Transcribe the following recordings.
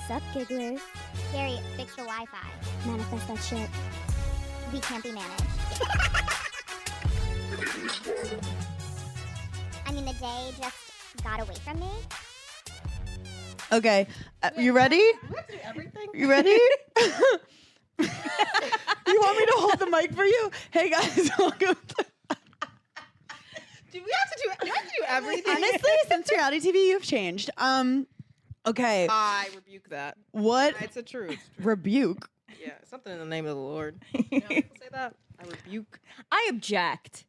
Sup, Gigglers? Gary, fix the Wi-Fi. Manifest that shit. We can't be managed. I mean, the day just got away from me. Okay, you ready? We have to do everything. You ready? You want me to hold the mic for you? Hey guys, welcome. Do we have to do everything? Honestly, since reality TV, you've changed. Okay. I rebuke that. What It's a truth. rebuke? Yeah, something in the name of the Lord. You know, people say that. I rebuke. I object.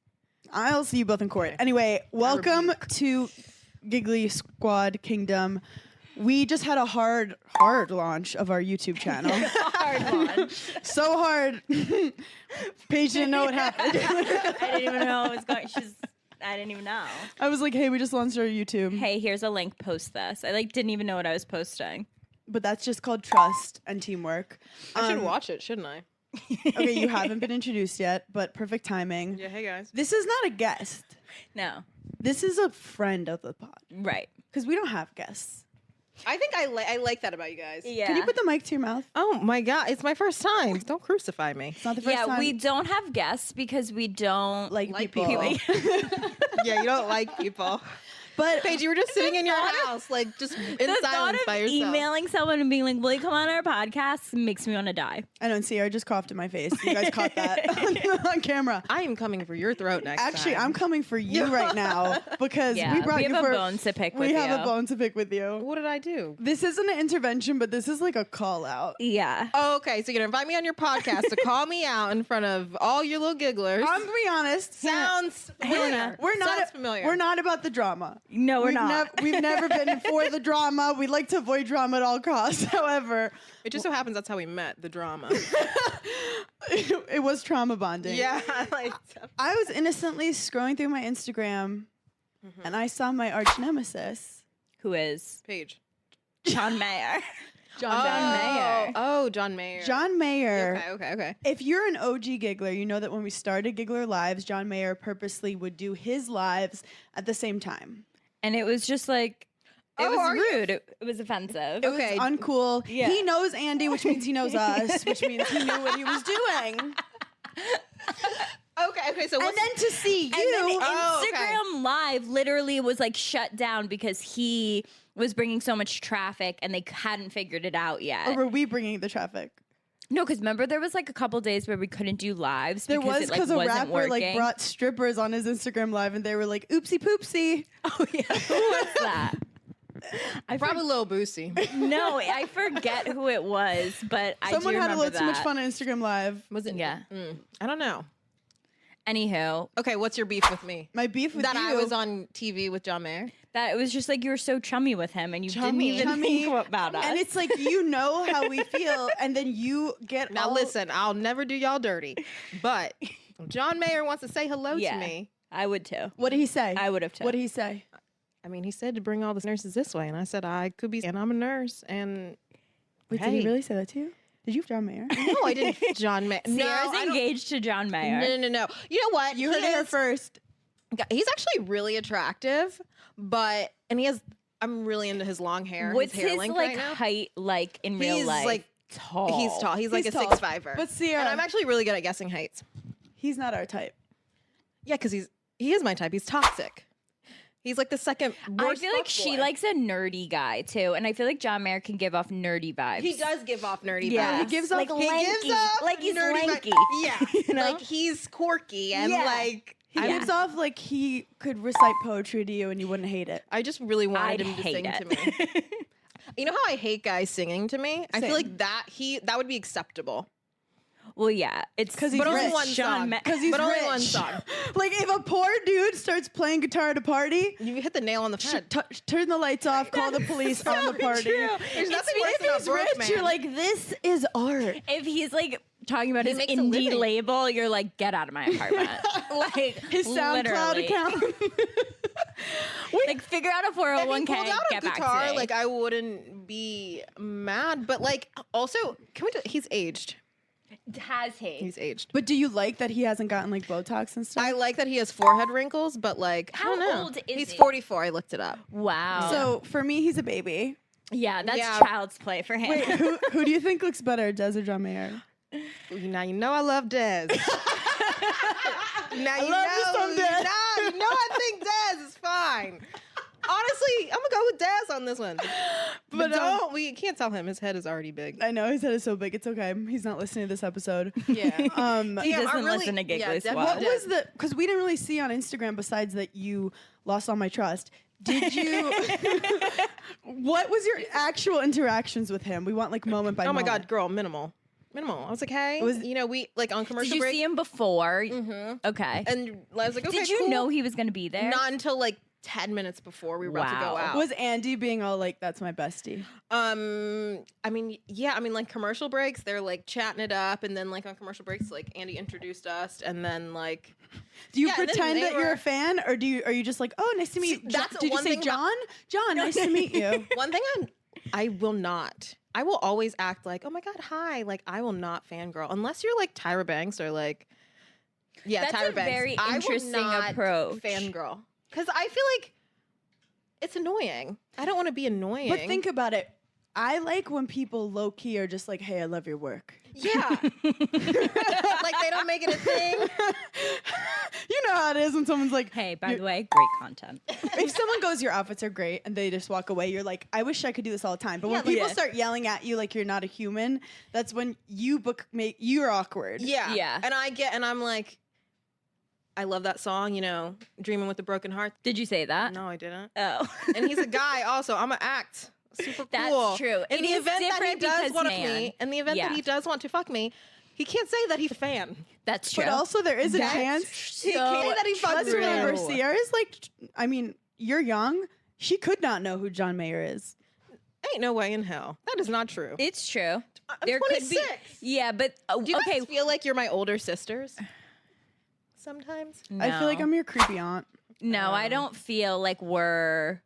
I'll see you both in court. Anyway, welcome to Giggly Squad Kingdom. We just had a hard launch of our YouTube channel. Hard launch. So hard. Paige didn't know what happened. I didn't even know it was going. I didn't even know. I was like, hey, we just launched our YouTube. Hey, here's a link. Post this. I didn't even know what I was posting. But that's just called trust and teamwork. I should watch it, shouldn't I? Okay, you haven't been introduced yet, but perfect timing. Yeah, hey guys. This is not a guest. No. This is a friend of the pod. Right. Because we don't have guests. I think I like that about you guys. Yeah. Can you put the mic to your mouth? Oh my God, it's my first time. Don't crucify me. It's not the first time. we don't have guests because we don't like people. Yeah, you don't like people. But Paige, you were just sitting in your house, like just in The thought silence of by yourself. emailing someone and being like, "Will you come on our podcast?" makes me want to die. I know, Ciara just coughed in my face. You guys caught that on camera. I am coming for your throat next Actually, time. I'm coming for you right now because Yeah, we brought have you a for bone to pick with we you. have a bone to pick with you. What did I do? This isn't an intervention, but this is like a call out. Yeah. Oh, okay, so you're gonna invite me on your podcast to call me out in front of all your little gigglers. I'm gonna be honest. Sounds familiar. We're not Sounds familiar. We're not about the drama. No, we're We've not. We've never been for the drama. We like to avoid drama at all costs. However, It just so happens that's how we met. The drama. it was trauma bonding. Yeah, like I was innocently scrolling through my Instagram and I saw my arch nemesis. Who is Paige. John Mayer? John Mayer. Oh, John Mayer. John Mayer. Okay. If you're an OG giggler, you know that when we started Giggler Lives, John Mayer purposely would do his lives at the same time. And it was just like, it Oh, was are you- Rude. It was offensive. It was uncool. Yeah. He knows Andy, which means he knows us, which means he knew what he was doing. Okay, so And then to see you. And then Oh, okay. Instagram Live literally was like shut down because he was bringing so much traffic and they hadn't figured it out yet. or were we bringing the traffic? No, because remember there was like a couple days where we couldn't do lives There because was it like because a wasn't rapper working. like brought strippers on his Instagram Live and they were like, oopsie poopsie. Oh yeah, who was that? probably Lil Boosie. No, I forget who it was, but Someone I do had a remember little too much that. fun on Instagram Live. Was it? Yeah. I don't know. Anywho, Okay, what's your beef with me? My beef with That you. I was on TV with John Mayer. that it was just like you were so chummy with him and you Chummy. didn't even think about us. And it's like, you know how we feel, and then you get Now all- listen, I'll never do y'all dirty, but John Mayer wants to say hello Yeah. to me. I would too. What did he say? I would have too. What did he say? I mean, he said to bring all the nurses this way, and I said I could be, and I'm a nurse, and Wait, did Hey. he really say that to you? Did you have John Mayer? no, I didn't. John Mayer. No, Ciara's I don't- engaged to John Mayer. No. You know what? You heard it here first. He's actually really attractive, and he has. I'm really into his long hair. What's his hair his length like right now. height like in real He's life? like tall. He's tall. He's like He's a tall. 6'5". But Ciara- and I'm actually really good at guessing heights. He's not our type. Yeah, because he is my type. He's toxic. He's like the second I worst feel like fuckboy. she likes a nerdy guy too, and I feel like John Mayer can give off nerdy vibes. He does give off nerdy Yeah. vibes. He gives off Like He lanky, gives off like he's nerdy lanky. Yeah, You know? like he's quirky and Yeah. like. He Yeah. gives off like he could recite poetry to you and you wouldn't hate it. I just really wanted I'd him to hate sing it. to me. You know how I hate guys singing to me? I Same. feel like that would be acceptable. Well, yeah, it's 'Cause he's But only rich. one John song. Ma- Because he's But only rich. one song. Like if a poor dude starts playing guitar at a party, You hit the nail on the head. turn the lights off, call the police on the party. There's nothing If worse than a he's broke rich, man. you're like, this is art. if he's like talking about He his makes a indie living. label, you're like, get out of my apartment. Like His SoundCloud literally. account. Like figure out a If he 401k. pulled out a Get back to guitar, me. like I wouldn't be mad. But like, also, can we? He's aged. Has he? He's aged. But do you like that he hasn't gotten like Botox and stuff? I like that he has forehead wrinkles, but like, I How don't know. old is He's he? 44. I looked it up. Wow. So for me, he's a baby. Yeah, that's Yeah. child's play for him. Wait, who do you think looks better, Des or John Mayer? Now you know I love Des. Now you love you some Des. You know I think Des is fine. Honestly, I'm gonna go with Des on this one. But don't we can't tell him his head is already big. I know his head is so big. It's okay. He's not listening to this episode. Yeah. He Damn, I doesn't really- listen to Giggly yeah, Squad. What was the? Because we didn't really see on Instagram besides that you lost all my trust. Did you? What was your actual interactions with him? We want like moment by Oh my moment. god, girl, minimal. I was like, hey, you know, we like on commercial Did you break. see him before? Mm-hmm. Okay. And I was like, okay, Did you cool. know he was going to be there? Not until like 10 minutes before we were about to go Wow. out. Was Andy being all like, "That's my bestie"? I mean, yeah, I mean, like commercial breaks, they're like chatting it up, and then like on commercial breaks, like Andy introduced us, and then like, Do you Yeah, and then pretend they that you're were- a fan, or are you just like, "Oh, nice to meet you"? that's Did you one say thing about- John? John, nice to meet you. one thing I will not. I will always act like, oh my god, hi. Like I will not fangirl unless you're like Tyra Banks or like, yeah, That's Tyra a Banks. very I will interesting not approach. Fangirl because I feel like it's annoying. I don't want to be annoying. But think about it. I like when people low key are just like, "Hey, I love your work." yeah, like they don't make it a thing. You know how it is when someone's like, Hey, by the way, great content. if someone goes, "Your outfits are great," and they just walk away, you're like, "I wish I could do this all the time." But when Yeah, people start yelling at you like you're not a human, that's when you're awkward. Yeah, Yeah. and I'm like, I love that song. You know, "Dreaming with a Broken Heart." Did you say that? No, I didn't. Oh. And he's a guy also. I'm gonna act super That's cool. true. In It the is event that he different does because want to man. me, in the event that Yeah. he does want to fuck me, he can't say that he's a fan. That's true. But also, there is a That's chance. He can't say that he fucks Let's me. remember, Ciara's like, I mean, you're young. She could not know who John Mayer is. Ain't no way in hell. That is not true. it's true. I'm There 26. could be. Yeah, but Do you okay. guys feel like you're my older sisters? Sometimes. I feel like No. I'm your creepy aunt. No, I don't feel like we're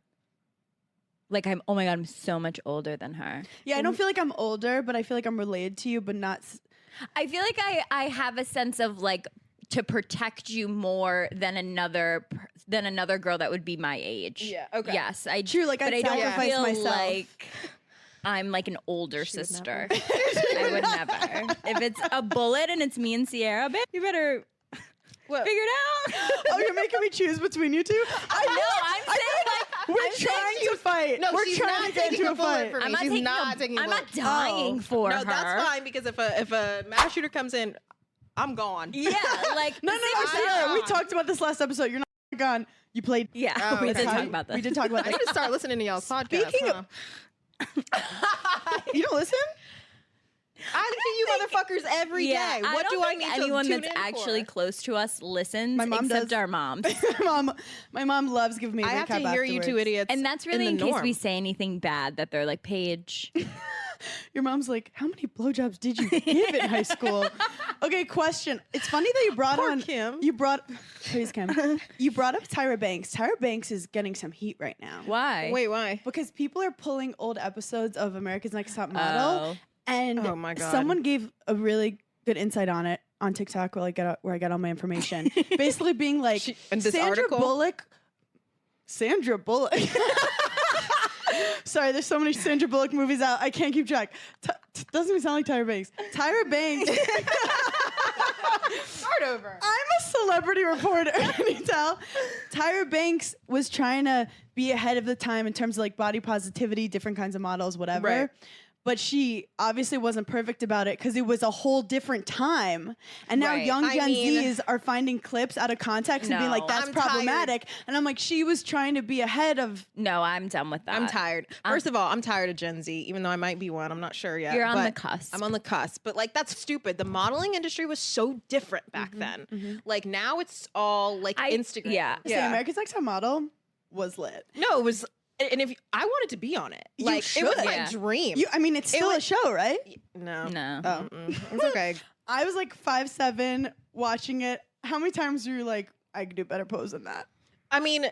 like I'm. Oh my god, I'm so much older than her. Yeah, I don't feel like I'm older, but I feel like I'm related to you, but not. I feel like I have a sense of like to protect you more than another girl that would be my age. Yeah, okay. Yes, I True, like, but I'd I don't sacrifice feel myself. like I'm like an older She would sister. never. I would never. If it's a bullet and it's me and Ciara, bitch, you better What? figure it out. Oh, you're making me choose between you two? I No, I'm saying like We're I'm saying trying to fight. No, We're she's trying not to get taking into a a bullet fight. for me. I'm not She's taking not a, taking a I'm not bullet. dying for No, her. that's fine because if a mass shooter comes in, I'm gone. Yeah, like No, Ciara, we talked about this last episode. You're not gone. You played. Yeah, Oh, we okay. did talk about this. We did talk about I this. need to start listening to y'all's podcast. Speaking huh? You don't listen? I listen to you motherfuckers every day. What do I need anyone to tune that's in actually for? close to us listens My mom except does. our moms. my mom loves giving me a I have to recap hear you two afterwards. idiots. And that's really in in the case norm. we say anything bad that they're like, Paige. Your mom's like, how many blowjobs did you give in high school? Okay, question. It's funny that you brought Poor on Kim. You brought please Kim. You brought up Tyra Banks. Tyra Banks is getting some heat right now. Why? Wait, why? Because people are pulling old episodes of America's Next Top Model, Oh. and Oh my God. someone gave a really good insight on it on TikTok where I get all my information. Basically, being like, and this Sandra article? Bullock. Sorry, there's so many Sandra Bullock movies out. I can't keep track. Doesn't even sound like Tyra Banks. Tyra Banks. Start over. I'm a celebrity reporter. Can you tell? Tyra Banks was trying to be ahead of the time in terms of like body positivity, different kinds of models, whatever. Right. But she obviously wasn't perfect about it because it was a whole different time. And now Right. young I Gen mean- Zs are finding clips out of context and being like, No. that's I'm problematic. And I'm like, she was trying to be ahead of. No, I'm done with that. I'm tired. First of all, I'm tired of Gen Z, even though I might be one. I'm not sure yet. You're on but the cusp. I'm on the cusp. But like, that's stupid. The modeling industry was so different back then. Like now it's all like Instagram. yeah. Say, America's Next Top Model was lit. No, it was. And if I wanted to be on it, You like it was should. my Yeah. dream. I mean, it's still a show, right? no, No. Oh. it's okay. I was like 5'7" watching it. How many times were you like, I could do better pose than that? I mean,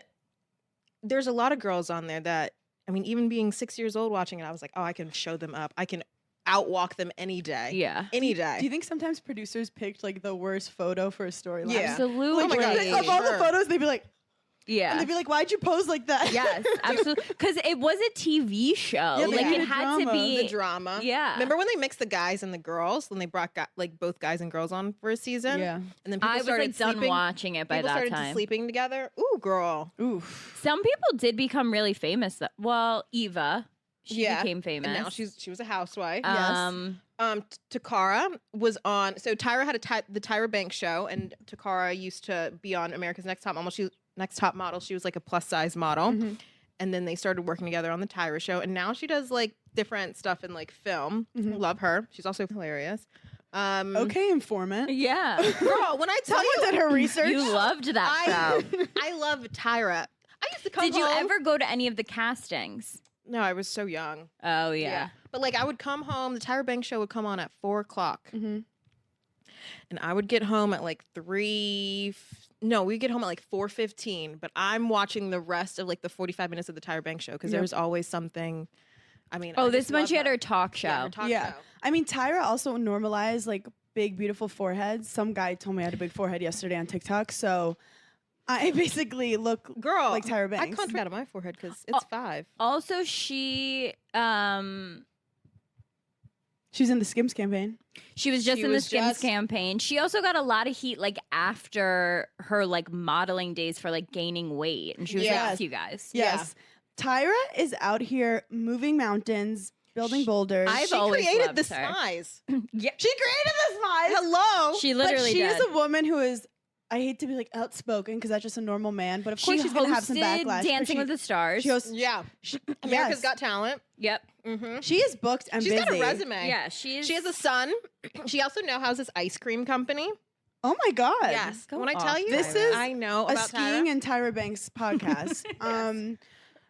there's a lot of girls on there that, I mean, even being 6 years old watching it, I was like, oh, I can show them up. I can outwalk them any day. Yeah. Any day. Do you think sometimes producers picked like the worst photo for a storyline? Yeah. Absolutely. Oh my God. Of all the Sure. photos, they'd be like, And Yeah. they'd be like, why'd you pose like that? Yes, absolutely. Because it was a TV show. Yeah, they like made it a had to drama. be The drama. Yeah. Remember when they mixed the guys and the girls? When they brought like both guys and girls on for a season? Yeah. And then people I was started like done sleeping. watching it by People that started time. sleeping together. Ooh, girl. Oof. Some people did become really famous. Well, Eva, she became famous. And now she was a housewife. Takara was on. So Tyra had the Tyra Banks show, and Takara used to be on America's Next Top Model. Next Top Model. She was like a plus size model, and then they started working together on the Tyra show. And now she does like different stuff in like film. Love her. She's also hilarious. Okay, informant. Yeah. Girl, when I tell Someone you, did her research. You loved that show. I love Tyra. I used to come Did you home. ever go to any of the castings? No, I was so young. Oh, yeah. But like I would come home, the Tyra Banks show would come on at 4:00. And I would get home at like 3. No, we'd get home at like 4:15. But I'm watching the rest of like the 45 minutes of the Tyra Banks show because there's always something. I mean, Oh, I this just one love she had her. her talk show. Yeah, her talk Yeah. show. I mean, Tyra also normalized like big, beautiful foreheads. Some guy told me I had a big forehead yesterday on TikTok. So I basically look Girl, like Tyra I Banks. contract out of my forehead because it's 5. Also, she was She's in the Skims campaign. just She in the was Skims just- campaign. She also got a lot of heat like after her like modeling days for like gaining weight. And she was Yes. like, you guys. Yes. Tyra is out here moving mountains, building boulders. I've She always created loved the her. smize. Yeah. She created this mice. Hello. She But literally she did. is a woman who is, I hate to be like outspoken because that's just a normal man, but of course She she's going to have some hosted backlash. but Dancing she, with the Stars. She hosts, Yeah. she, America's yes. Got Talent. Yep. Mm-hmm. She is booked and She's busy. got a resume. Yeah, she She has a son. She also now has this ice cream company. Oh my God. Yes. Go When I off, tell you, This is I know A about skiing Tyra. and Tyra Banks podcast.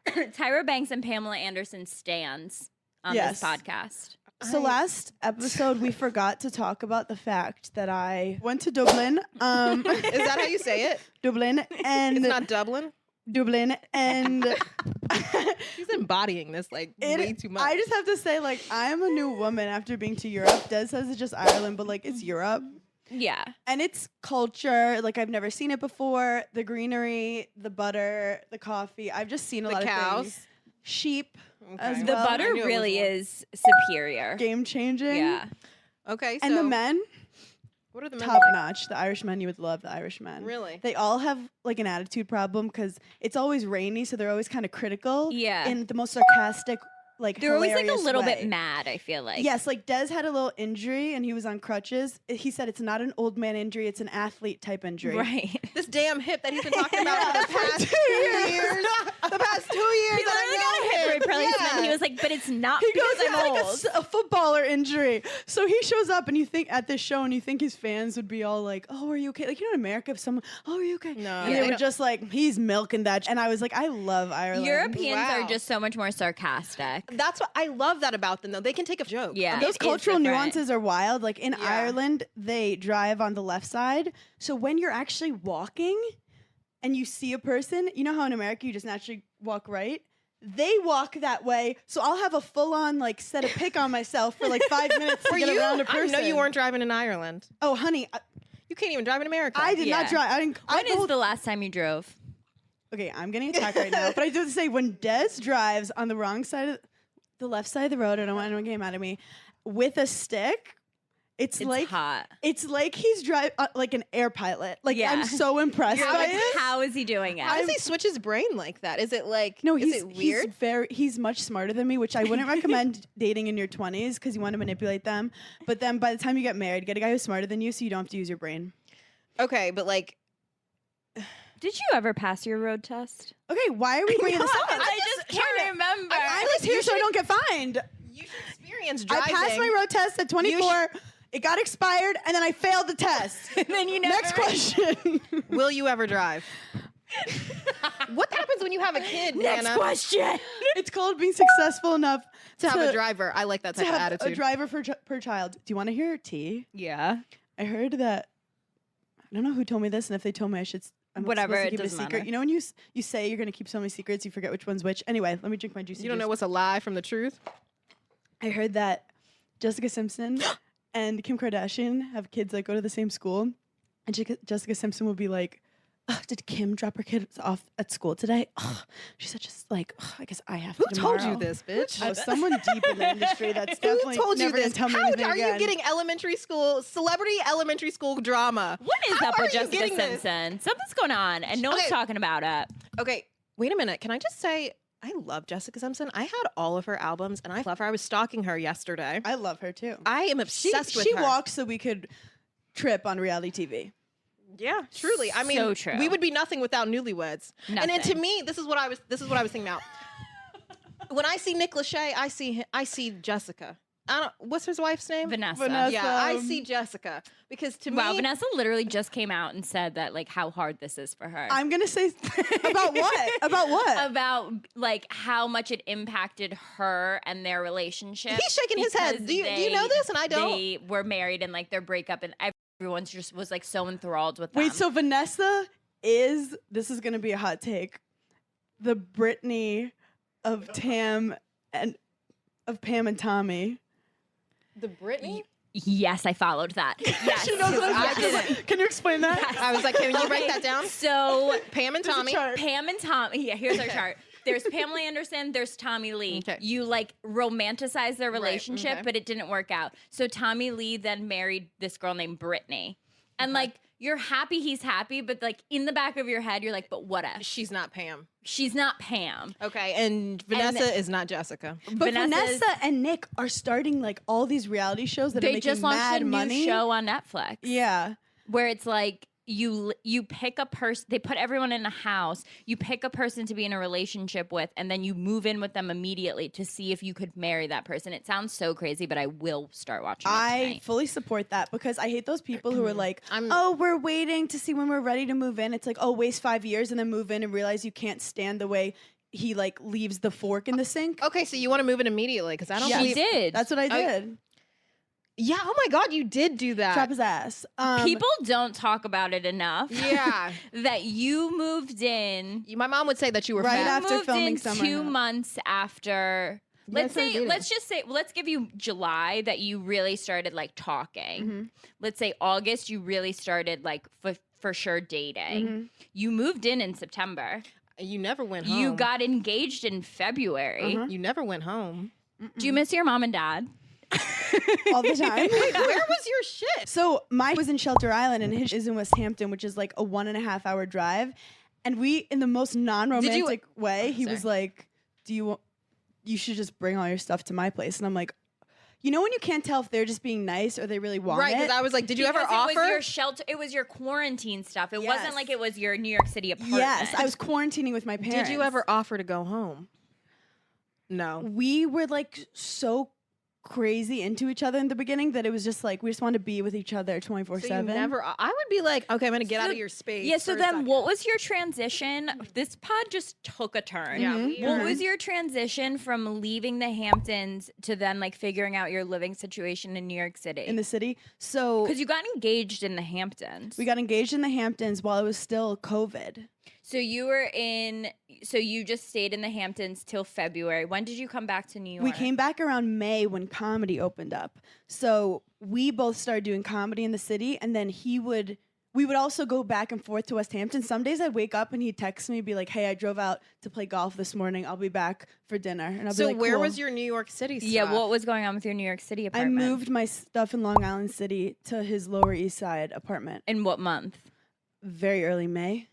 Tyra Banks and Pamela Anderson stands on Yes. this podcast. So last episode we forgot to talk about the fact that I went to Dublin. Is that how you say it? Dublin and It's not Dublin. Dublin and She's embodying this like way too much. I just have to say, like, I am a new woman after being to Europe. Des says it's just Ireland, but like it's Europe. Yeah. And it's culture. Like I've never seen it before. The greenery, the butter, the coffee. I've just seen a The lot of cows. things. Sheep as Okay. The well. I butter knew it really was one. is superior. Game changing. Yeah. Okay, so And the men, what are the men top like? notch. The Irish men, you would love the Irish men. Really? They all have like an attitude problem because it's always rainy, so they're always kind of critical. Yeah. In the most sarcastic, like They're always like a hilarious little way. bit mad, I feel like. Yes, like Des had a little injury and he was on crutches. He said it's not an old man injury; it's an athlete type injury. Right. This damn hip that he's been talking about for the For past 2 years. The past 2 years He that literally got a I know hip him. replacement. Yeah. And he was like, but it's not He because goes, I'm it's old. like a footballer injury. So he shows up and you think at this show and you think his fans would be all like, oh, are you okay? Like, you know, in America, if someone, oh, are you okay? No, And yeah, they they were don't- just like, he's milking that. And I was like, I love Ireland. Europeans Wow. are just so much more sarcastic. That's what I love that about them though. They can take a joke. Yeah. Those it is cultural different. nuances are wild. Like in Yeah. Ireland, they drive on the left side. So when you're actually walking and you see a person, you know how in America you just naturally walk right? They walk that way. So I'll have a full on like set a pick on myself for like 5 minutes to For get you, around a I person. know you weren't driving in Ireland. Oh, honey, You can't even drive in America. I did Yeah. not drive. I didn't. When I is told- the last time you drove? Okay, I'm getting attacked right now. But I do have to say, when Des drives on the wrong side of the left side of the road, I don't want anyone getting mad at me, with a stick, it's like hot. it's like he's driving like an air pilot. Like Yeah. I'm so impressed How by is, it. how is he doing it? How does he switch his brain like that? Is it like No, is it weird? He's much smarter than me, which I wouldn't recommend dating in your 20s because you want to manipulate them. But then by the time you get married, get a guy who's smarter than you so you don't have to use your brain. Okay, but like Did you ever pass your road test? Okay, why are we bringing this up? I just can't remember. I'm just here so I don't get fined. you should experience I driving. passed my road test at 24. It got expired, and then I failed the test. and then you never. Next question. Will you ever drive? What happens when you have a kid, Next Nana? question. It's called being successful enough To have a driver. I like that to type of have attitude. a driver per child. Do you want to hear tea? Yeah. I heard that. I don't know who told me this, and if they told me, I should. I'm Whatever, supposed to it keep it a doesn't secret. matter. You know when you say you're gonna keep so many secrets, you forget which one's which. Anyway, let me drink my juicy. You don't know juice. what's a lie from the truth? I heard that Jessica Simpson and Kim Kardashian have kids that go to the same school, and Jessica Simpson will be like, did Kim drop her kids off at school today? She said, just like, I guess I have Who to told tomorrow. you this, bitch? Oh, someone deep in the industry that's definitely Who told you never gonna this? tell me How anything are again. you getting celebrity elementary school drama? What is How up are with you Jessica getting this? Simpson? Something's going on, and no one's Okay. talking about it. Okay, wait a minute. Can I just say I love Jessica Simpson. I had all of her albums, and I love her. I was stalking her yesterday. I love her too. I am obsessed with she her. walked so we could trip on reality TV. Yeah, truly. I mean, So true. we would be nothing without Newlyweds. And then to Nothing. me, this is what I was thinking about. When I see Nick Lachey, I see Jessica. What's his wife's name? Vanessa. Vanessa. Yeah, I see Jessica because to Wow, me, Vanessa literally just came out and said that like how hard this is for her. I'm gonna say about what? About what? About like how much it impacted her and their relationship. He's shaking his head. because Do you know this? And I don't. They were married and like their breakup, and everyone just was like so enthralled with them. Wait, so Vanessa is, this is gonna be a hot take, the Britney of Pam and Tommy. The Britney? Yes, I followed that. Yes, She knows what I'm I talking did. about. Can you explain that? Yes. I was like, can you write that down? So Pam and There's a Tommy. chart. Pam and Tommy. Yeah, here's our chart. There's Pamela Anderson. There's Tommy Lee. Okay. You like romanticize their Right, relationship, okay. but it didn't work out. So Tommy Lee then married this girl named Brittany, and like you're happy he's happy, but like in the back of your head, you're like, but what if She's not Pam. she's not Pam? Okay, and Vanessa is not Jessica. But Vanessa's- Vanessa and Nick are starting like all these reality shows that are They making just launched mad a new money. show on Netflix. Yeah. Where it's like you pick a person, they put everyone in a house, you pick a person to be in a relationship with, and then you move in with them immediately to see if you could marry that person. It sounds so crazy, but I will start watching it I tonight. fully support that because I hate those people who are like, I'm- oh, we're waiting to see when we're ready to move in. It's like, oh, waste 5 years and then move in and realize you can't stand the way he like leaves the fork in the sink. Okay, so you want to move in immediately because I don't Yes. She believe. did. That's what I did. Yeah. Oh my God, you did do that. Trap his ass. People don't talk about it enough. Yeah. That you moved in. My mom would say that you were Right fat. after moved filming in Summer 2 House. months after. Let's started say, dating. let's just say, let's give you July that you really started like talking. Let's say August you really started like for sure dating. You moved in September. You never went home. You got engaged in February. You never went home. Do you miss your mom and dad? all the time. Where was your shit? So mine was in Shelter Island and his is in West Hampton, which is like a 1.5 hour drive. And we, in the most non-romantic way, he was like, you should just bring all your stuff to my place. And I'm like, you know when you can't tell if they're just being nice or they really want Right, it? because I was like, did you ever Because offer? It was your shelter. It was your quarantine stuff. It wasn't Yes. like it was your New York City apartment. Yes, I was quarantining with my parents. Did you ever offer to go home? No. We were like so crazy into each other in the beginning that it was just like we just wanted to be with each other 24/7. So you never. I would be like, okay, I'm gonna get out of your space. Yeah, so for a then second. what was your transition? This pod just took a turn. Yeah. What was your transition from leaving the Hamptons to then like figuring out your living situation in New York City? in the city. So Because you got engaged in the Hamptons. we got engaged in the Hamptons while it was still COVID. So you just stayed in the Hamptons till February. When did you come back to New York? We came back around May when comedy opened up. So we both started doing comedy in the city, and then we would also go back and forth to West Hampton. Some days I'd wake up and he'd text me, be like, "Hey, I drove out to play golf this morning. I'll be back for dinner." And I'll So be like, where "Cool." was your New York City stuff? Yeah, what was going on with your New York City I apartment? moved my stuff in Long Island City to his Lower East Side apartment. In what month? Very early May.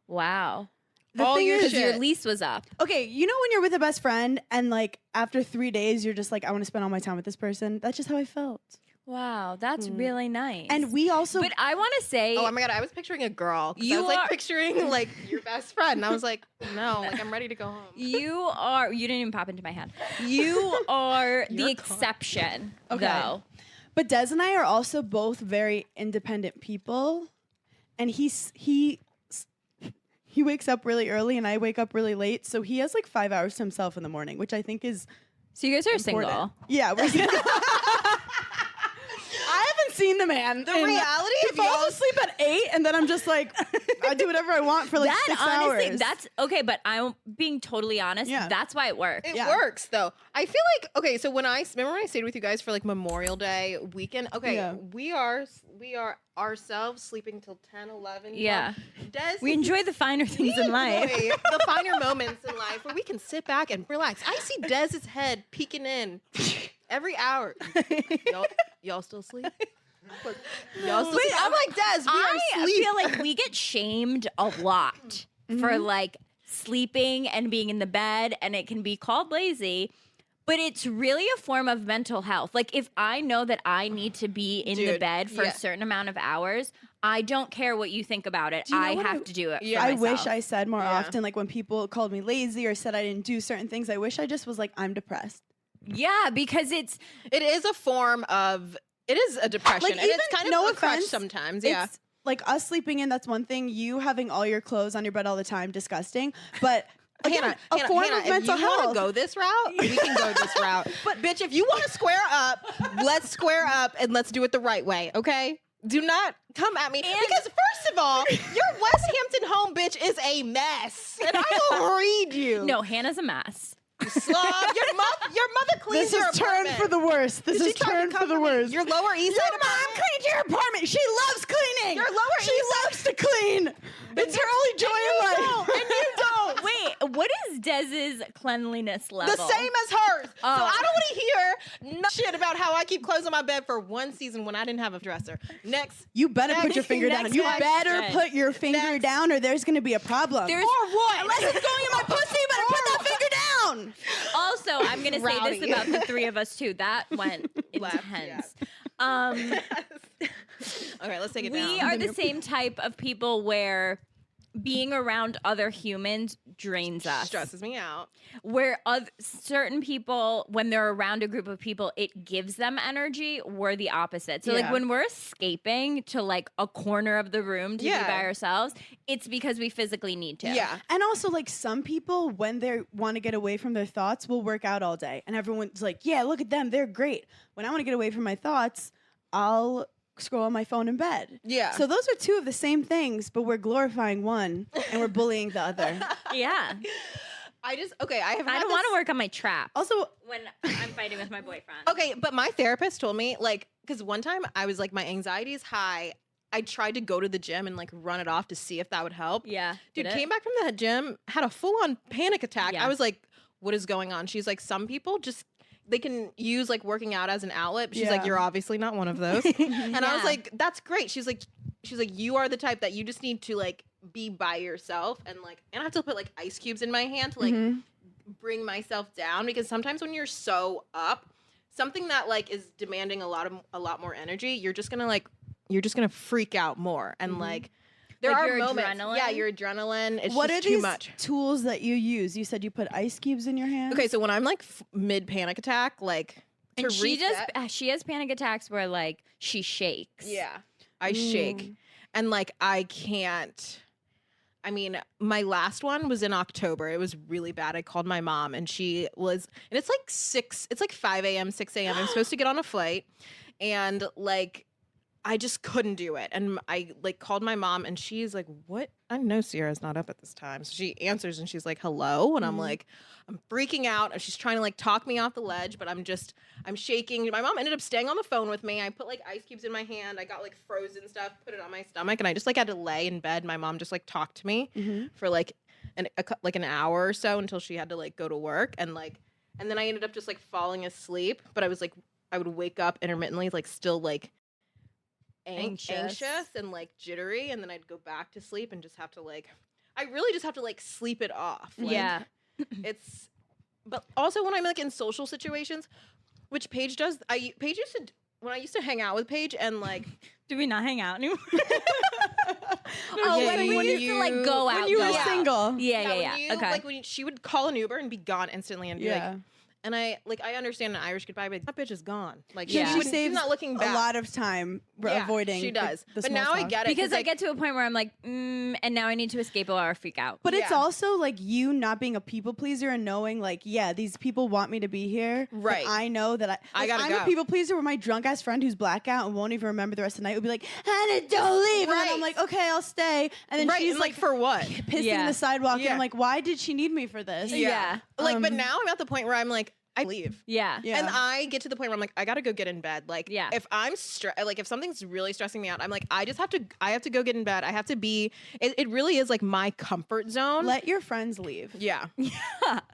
Wow. All thing your is- Because your shit. lease was up. Okay, you know when you're with a best friend and like after 3 days you're just like, I want to spend all my time with this person. That's just how I felt. Wow, that's really nice. And we also But I want to say, Oh my God, I was picturing a girl. 'Cause I You was like are- picturing like your best friend. And I was like, no, like I'm ready to go home. you didn't even pop into my head. You are the You're exception, Okay. though. But Des and I are also both very independent people, and he wakes up really early and I wake up really late, so he has like 5 hours to himself in the morning, which I think is So you guys are important. single. Yeah, we're single. I haven't seen the man. The reality he of falls y'all- asleep at 8, and then I'm just like, I do whatever I want for like That 6 honestly, hours. that's okay, but I'm being totally honest. Yeah. That's why it works. It Yeah. works though. I feel like okay. So when I remember when I stayed with you guys for like Memorial Day weekend. Okay, Yeah. we are ourselves sleeping till 10, 11. Yeah. 12. Des, We enjoy the finer things in life. enjoy the finer moments in life where we can sit back and relax. I see Dez's head peeking in every hour. Y'all still sleep? Y'all still sleep? I'm like, Des, we are I asleep. feel like we get shamed a lot for like sleeping and being in the bed, and it can be called lazy. But it's really a form of mental health. Like if I know that I need to be in the Dude, bed for yeah. a certain amount of hours, I don't care what you think about it. Do you know I what have I- to do it. Yeah. for I myself. wish I said more Yeah. often, like when people called me lazy or said I didn't do certain things, I wish I just was like, I'm depressed. Yeah, because It is a form of. It is a depression, Like, and it's even- kind of no a crutch offense, sometimes. Yeah. It's like us sleeping in, that's one thing. You having all your clothes on your bed all the time, disgusting. But again, a form of mental if you want health. to go this route, we can go this route. But bitch, if you want to square up, let's square up and let's do it the right way, okay? Do not come at me because first of all, your West Hampton home bitch is a mess, and I will read you. no, Hannah's a mess. Slob. Your mother cleans This your is turned apartment. for the worst. This Did is you try to turned for the comfort me? worst. Your Lower East Your Side mom apartment. cleans your apartment. She loves cleaning. Your Lower She East Side- loves to clean. It's her only joy in life. And you don't. Wait, what is Dez's cleanliness level? The same as hers. So Oh. I don't want to hear no shit about how I keep clothes on my bed for one season when I didn't have a dresser. Next. You better put Next- your finger down. next You one. better Next. put your finger Next. down, or there's going to be a problem. There's- Or what? Unless it's going in my pussy, you better put that finger down. Also, I'm going to say Rowdy. this about the three of us too. That went Left, intense. Okay, let's take it We down. are the same type of people where being around other humans drains us. Stresses me out. Where certain people, when they're around a group of people, it gives them energy. We're the opposite. So like Yeah. when we're escaping to like a corner of the room to be Yeah. by ourselves, it's because we physically need to. Yeah. And also, like, some people, when they want to get away from their thoughts, will work out all day. And everyone's like, yeah, look at them. They're great. When I want to get away from my thoughts, I'll scroll on my phone in bed. Yeah. So those are two of the same things, but we're glorifying one and we're bullying the other. Yeah. I have. I don't want to work on my trap. Also, when I'm fighting with my boyfriend. Okay, but my therapist told me like because one time I was like my anxiety is high. I tried to go to the gym and like run it off to see if that would help. Yeah. Dude, did it? came back from the gym, had a full on panic attack. Yeah. I was like, what is going on? She's like, some people just they can use like working out as an outlet. But she's like, Yeah. you're obviously not one of those. And I was Yeah. like, that's great. She's like, you are the type that you just need to like be by yourself and I have to put like ice cubes in my hand to like bring myself down because sometimes when you're so up, something that like is demanding a lot more energy, you're just gonna freak out more and like there Like are your moments. adrenaline? Yeah, your adrenaline. It's what are just too these much. tools that you use? You said you put ice cubes in your hand. Okay, so when I'm like mid panic attack, like to And she reset, she has panic attacks where like she shakes. yeah, I shake and like I can't. I mean, my last one was in October. It was really bad. I called my mom and she was, and it's like 5 a.m., 6 a.m. I'm supposed to get on a flight and like, I just couldn't do it. And I like called my mom and she's like, what? I know Ciara's not up at this time. So she answers and she's like, hello. And I'm like, I'm freaking out. And she's trying to like talk me off the ledge, but I'm shaking. My mom ended up staying on the phone with me. I put like ice cubes in my hand. I got like frozen stuff, put it on my stomach. And I just like had to lay in bed. My mom just like talked to me for like an hour or so until she had to like go to work. And then I ended up just like falling asleep. But I was like, I would wake up intermittently, like still like anxious and like jittery, and then I'd go back to sleep and just have to like I really just have to like sleep it off. Like, Yeah. it's but also when I'm like in social situations, which Paige does. Paige used to when I used to hang out with Paige and like Do we not hang out anymore? Oh, when yeah, we when used to like go out. When you were go out. single. Yeah, yeah, when yeah. you, Okay. like when she would call an Uber and be gone instantly and be like, And I understand an Irish goodbye, but that bitch is gone. Like Yeah. She she's saves not looking back. a lot of time avoiding. She does. The but small now I talk. get it Because I like, get to a point where I'm like, and now I need to escape or freak out. But it's Yeah. also like you not being a people pleaser and knowing like, yeah, these people want me to be here. but Right. I know that I'm gotta a go. people pleaser where my drunk ass friend who's blackout and won't even remember the rest of the night would be like, Hannah, don't leave. And then I'm Right. like, okay, I'll stay. And then right, she's and like for what? pissing Yeah. the sidewalk. And Yeah. I'm like, why did she need me for this? Yeah. Like, but Um, now I'm at the point where I'm like, I leave. Yeah. Yeah. And I get to the point where I'm like, I gotta go get in bed. Like, Yeah. if I'm like, if something's really stressing me out, I'm like, I have to go get in bed. I have to be. It really is like my comfort zone. Let your friends leave. yeah,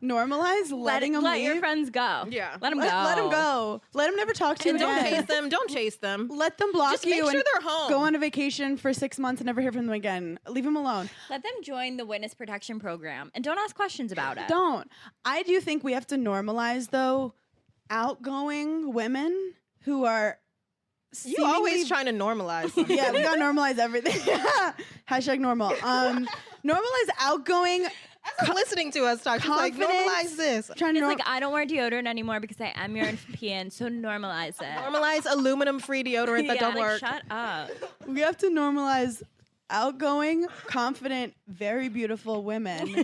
Normalize letting them let leave. your friends go. Yeah. Let them go. Let them go. Let them never talk to you and don't again. chase them. Don't chase them. Let them block Just make you sure and they're home. go on a vacation for 6 months and never hear from them again. Leave them alone. Let them join the witness protection program and don't ask questions about it. Don't. I do think we have to normalize, though, outgoing women who are. You always seemingly- trying to normalize something. Yeah, we gotta normalize everything. Hashtag normal. Normalize outgoing. As I'm listening to us talk, she's like, Confidence. normalize this. Trying to It's like I don't wear deodorant anymore because I am European, so normalize it. Normalize aluminum-free deodorant that yeah, don't like, work. Shut up. we have to normalize outgoing, confident, very beautiful women.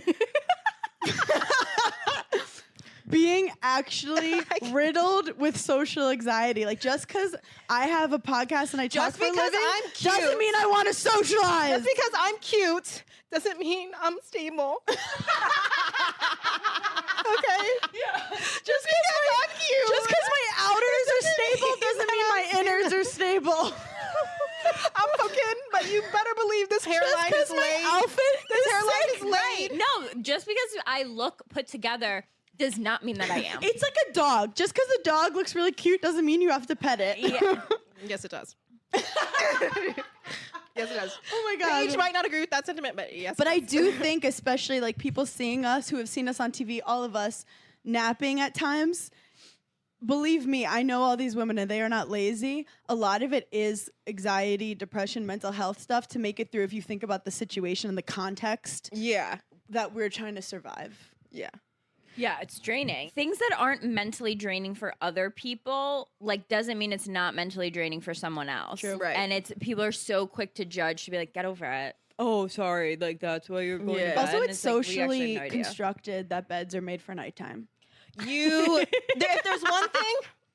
Being actually riddled with social anxiety. Like, just because I have a podcast and I talk Just for a because living I'm cute. doesn't mean I want to socialize. Just because I'm cute doesn't mean I'm stable. Okay? Just because I'm cute. Just because my outers are stable doesn't mean my inners are stable. I'm fucking, but you better believe this hairline is my laid. outfit This is hairline sick. is laid. No, just because I look put together does not mean that I am. It's like a dog. Just because a dog looks really cute doesn't mean you have to pet it. Yeah. Yes, it does. Yes, it does. Oh my They god. each might not agree with that sentiment, but yes. But it I does. do think, especially like people seeing us who have seen us on TV, all of us napping at times. Believe me, I know all these women and they are not lazy. A lot of it is anxiety, depression, mental health stuff to make it through if you think about the situation and the context Yeah. that we're trying to survive. Yeah. Yeah, it's draining. Things that aren't mentally draining for other people, like, doesn't mean it's not mentally draining for someone else. True. Right. And it's people are so quick to judge to be like, get over it. Oh, sorry, like that's why you're going Yeah. to bed. Also, And it's like, we actually socially have no idea. constructed that beds are made for nighttime.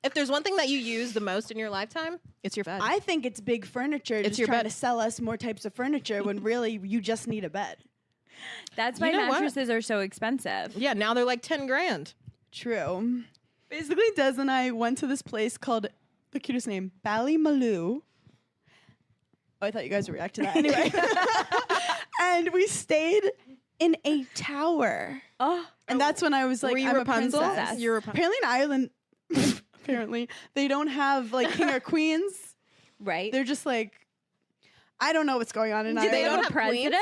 If there's one thing that you use the most in your lifetime, it's your bed. I think it's big furniture. It's Just your trying bed. to sell us more types of furniture when really you just need a bed. That's why You know what? mattresses are so expensive. Yeah, now they're like 10 grand. True. Basically, Des and I went to this place called the cutest name, Ballymaloo. Oh, I thought you guys would react to that. Anyway. And we stayed in a tower. Oh, And that's when I was like, Were you I'm Rapunzel? a princess. You were Rapunzel. Apparently in Ireland, apparently, they don't have like king or queens. right. They're just like, I don't know what's going on in Do Ireland. they don't have have a president?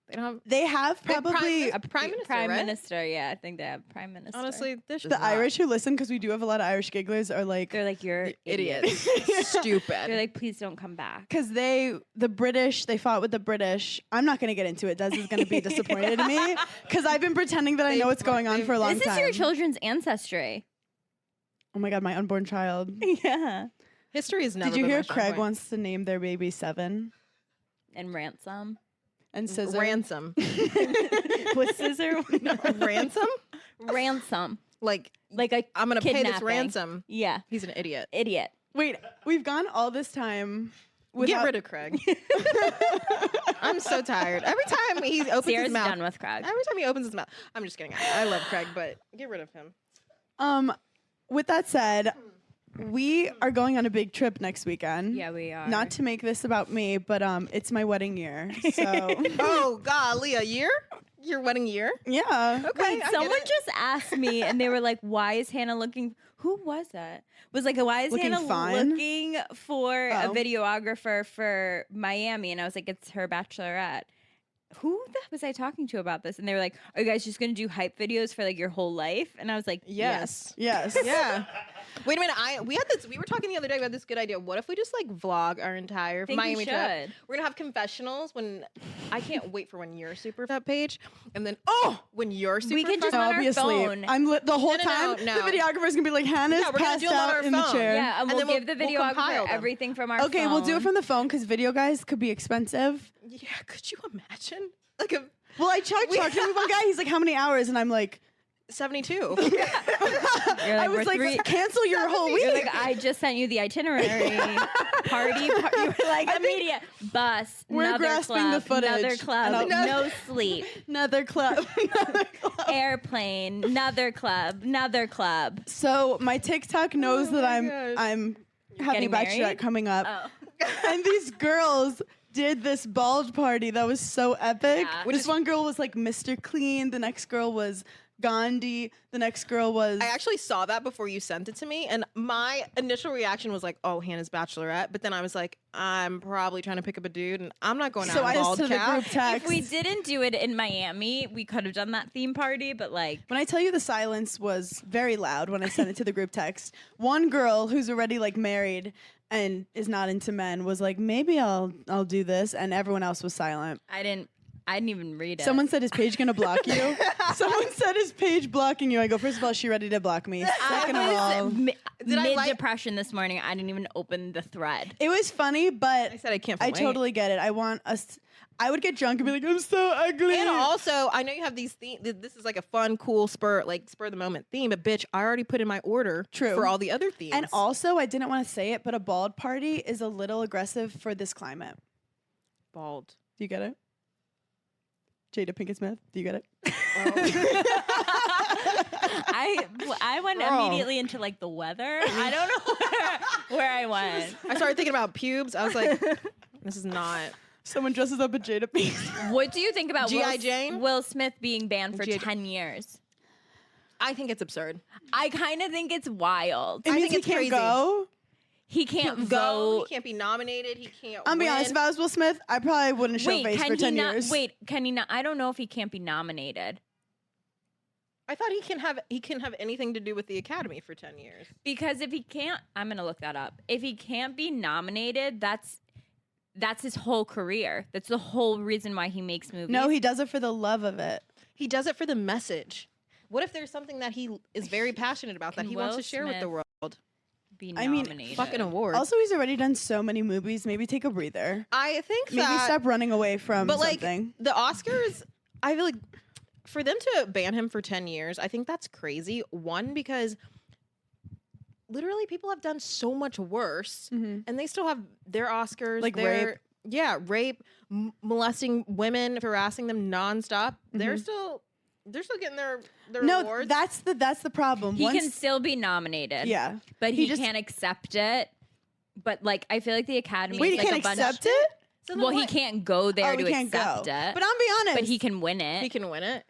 They don't have. They have They have probably a prime minister, Prime right? minister, yeah. I think they have prime minister. Honestly, this the Irish who listen, because we do have a lot of Irish gigglers, are like, they're like, you're idiots. idiots. Stupid. They're like, please don't come back. because the British, they fought with the British. I'm not going to get into it. Des is going to be disappointed in me because I've been pretending that I know what's going on for a long This time. is your children's ancestry. Oh my God, my unborn child. Yeah. History is never. Did you been hear my strong Craig point. wants to name their baby Seven And ransom. and Scissor? Ransom. With scissor? No. Ransom? Ransom. Like Like a I'm gonna pay this kidnapping. ransom. Yeah. He's an idiot. Idiot. Wait, we've gone all this time without. Get rid of Craig. I'm so tired. Every time he opens Ciara's his mouth. done with Craig. Every time he opens his mouth. I'm just kidding. I love Craig, but get rid of him. With that said, we are going on a big trip next weekend. Yeah, we are. Not to make this about me, but it's my wedding year. So Oh golly, a year? Your wedding year? yeah. Okay. Wait, I get someone it. just asked me, and they were like, "Why is Hannah looking?" Who was it? Was like, "Why is Looking Hannah fine? looking for a Oh. videographer for Miami?" And I was like, "It's her Bachelorette." Who the heck was I talking to about this? And they were like, "Are you guys just gonna do hype videos for like your whole life?" And I was like, Yes. Yes. Yeah. Wait a minute. We were talking the other day about this good idea. What if we just like vlog our entire Think we Miami trip? should. We're gonna have confessionals when I can't wait for when you're super fat page, and then when you're super We can fat. just on our Obviously, phone. I'm the whole No, time. no. The videographer's gonna be like, Hannah's Yeah, we're gonna passed do them on out our in the phone. chair. Yeah, and, And we'll then give the we'll compile videographer them. everything from our Okay, phone. we'll do it from the phone because video guys could be expensive. Yeah, could you imagine? Like a Well, I talked to one guy. He's like, "How many hours?" And I'm like, 72. You're I was we're like, three- "Cancel your whole week." You're like, I just sent you the itinerary. Party. You were like, immediate bus. We're another grasping club, the footage, Another club. and No sleep. Another club. Another club. Airplane. Another club. Another club. So my TikTok knows that my I'm having a Getting Bachelorette married? coming up, Oh. and these girls did this bald party that was so epic. Yeah. This one girl was like Mr. Clean. The next girl was Gandhi. The next girl was. I actually saw that before you sent it to me, and my initial reaction was like, "Oh, Hannah's Bachelorette," but then I was like, "I'm probably trying to pick up a dude, and I'm not going out so in I just bald to the cap." group text. If we didn't do it in Miami, we could have done that theme party, but like, When I tell you the silence was very loud when I sent it to the group text, one girl who's already like married and is not into men was like, maybe I'll do this, and everyone else was silent. I didn't even read it. Someone said, "Is Paige gonna block you?" Someone said, "Is Paige blocking you?" I go, first of all, is she ready to block me? Second of all, Did I like- mid-depression this morning. I didn't even open the thread. it was funny, but I said I can't. I wait. totally get it. I would get drunk and be like, "I'm so ugly." And also, I know you have these themes. This is like a fun, cool spur of the moment theme. But bitch, I already put in my order True. for all the other themes. And also, I didn't want to say it, but a bald party is a little aggressive for this climate. bald. Do you get it? Jada Pinkett Smith, do you get it? I went Girl. immediately into like the weather. I don't know where I went. I started thinking about pubes. I was like, this is not. Someone dresses up as Jada Pinkett. What do you think about G.I. Jane? Will Smith being banned for G.I. 10 years? I think it's absurd. I kind of think it's wild. It I means think he it's can't crazy. go. He can't Go. vote. He can't be nominated. He can't. I'll be honest, if I was Will Smith, I probably wouldn't show Wait, face can for he 10 not? years. Wait, can he not? I don't know if he can't be nominated I thought he can have anything to do with the Academy for 10 years. because if he can't, I'm gonna look that up. If he can't be nominated, that's his whole career. That's the whole reason why he makes movies. No, he does it for the love of it. He does it for the message. What if there's something that he is very passionate about that Can he wants Will to share with the Smith world? be I mean, nominated. Fucking awards. Also, he's already done so many movies. Maybe take a breather. I think Maybe that. stop running away from But like something. the Oscars, I feel like for them to ban him for 10 years, I think that's crazy. One, because literally people have done so much worse Mhm. and they still have their Oscars. Like their, rape. Yeah, rape, molesting women, harassing them nonstop. They're Mhm. still getting their No, awards. that's the problem. he Once, can still be nominated. yeah. but he he, just- can't accept it. But like, I feel like the Academy. Wait, is he like can't a bunch accept it? So then Well, he what? can't go there Oh, to he can't accept go. it. But I'll be honest. But he can win it. He can win it.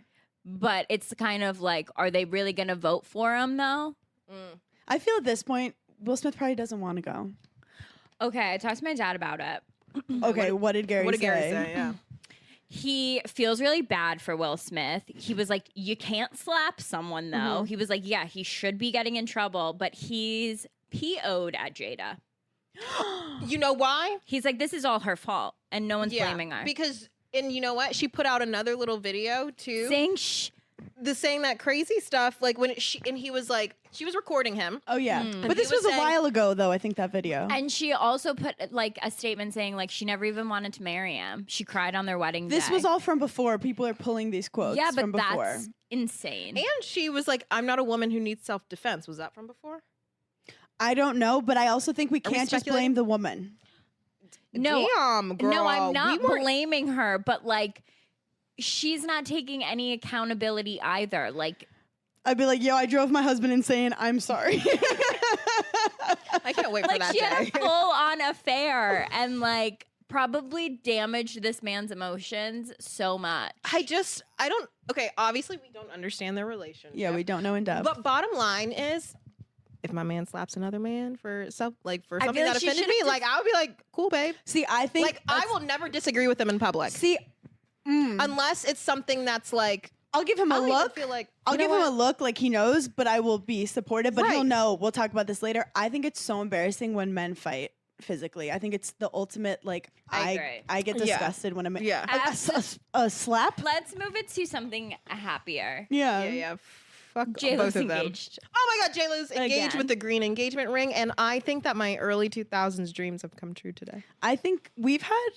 But it's kind of like, are they really going to vote for him though? I feel at this point, Will Smith probably doesn't want to go. Okay, I talked to my dad about it. Okay, what did Gary What did say? Gary say? Yeah. He feels really bad for Will Smith. He was like, you can't slap someone though. He was like, yeah, he should be getting in trouble, but he's PO'd at Jada. You know why? He's like, this is all her fault, and no one's blaming her. Because, and you know what? She put out another little video too. Saying shh. Saying that crazy stuff, like when he was like, she was recording him. Oh, yeah. And But this he was was a saying- while ago, though, I think, that video. And she also put like a statement saying like she never even wanted to marry him. She cried on their wedding This day. was all from before. People are pulling these quotes yeah, but from before. that's insane. And she was like, I'm not a woman who needs self-defense. Was that from before? I don't know, but I also think we Are we can't just speculating? blame the woman. No, Damn, girl. no, I'm not We weren't- blaming her, but like she's not taking any accountability either. Like I'd be like, yo, I drove my husband insane. I'm sorry. I can't wait for like that she had day. a full on affair and like probably damaged this man's emotions so much. I don't, okay, obviously we don't understand their relationship. Yeah, we don't know in depth. But bottom line is, if my man slaps another man for I something feel that like she offended me, should've like I would be like, cool, babe. See, I think Like I will never disagree with them in public. See, Unless it's something that's like I'll give him a I don't even look. feel like I'll you know give him a what? look like he knows, but I will be supportive. But he'll Right. know. We'll talk about this later. I think it's so embarrassing when men fight physically. I think it's the ultimate. Like I agree. I get Yeah. disgusted when a man. Yeah. A slap. Let's move it to something happier. Yeah. Yeah. Fuck J-Lo's both of them. engaged. Oh my God, J-Lo's engaged Again. with the green engagement ring, and I think that my early 2000s dreams have come true today. I think we've had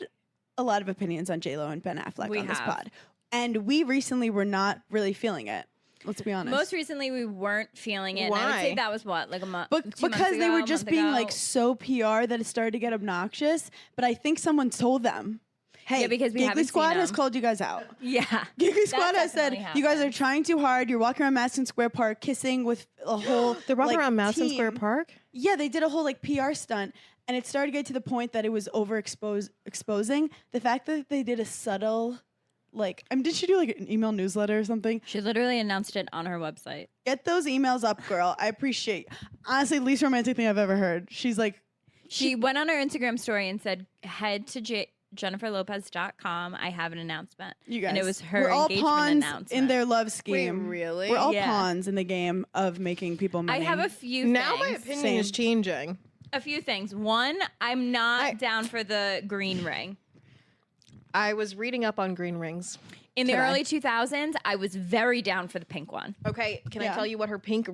a lot of opinions on J-Lo and Ben Affleck We on this have. pod, and we recently were not really feeling it. Let's be honest. Most recently, we weren't feeling it. And I would say Why? that was what, like a month, But 2 months because they ago, were a just month being ago? like so PR that it started to get obnoxious. But I think someone told them, "Hey, Yeah, because we Giggly haven't seen Squad has them. called you guys out. Yeah. Giggly Squad That has said definitely you guys are happened. trying too hard. You're walking around Madison Square Park, kissing with a whole They're walking like, around Madison Square team. Park. Yeah, they did a whole like PR stunt, and it started to get to the point that it was exposing the fact that they did a subtle, like, did she do like an email newsletter or something? She literally announced it on her website. Get those emails up, girl. I appreciate. Honestly, least romantic thing I've ever heard. She's like, She went on her Instagram story and said, head to jenniferlopez.com. I have an announcement. you guys. And it was her we're all engagement pawns announcement. in their love scheme. really? We're all Yeah. pawns in the game of making people money. I have a few Now my things. opinion is changing. A few things. One, I'm not I- down for the green ring. I was reading up on green rings. In the Today. early 2000s, I was very down for the pink one. Okay, can I Yeah. tell you what her pink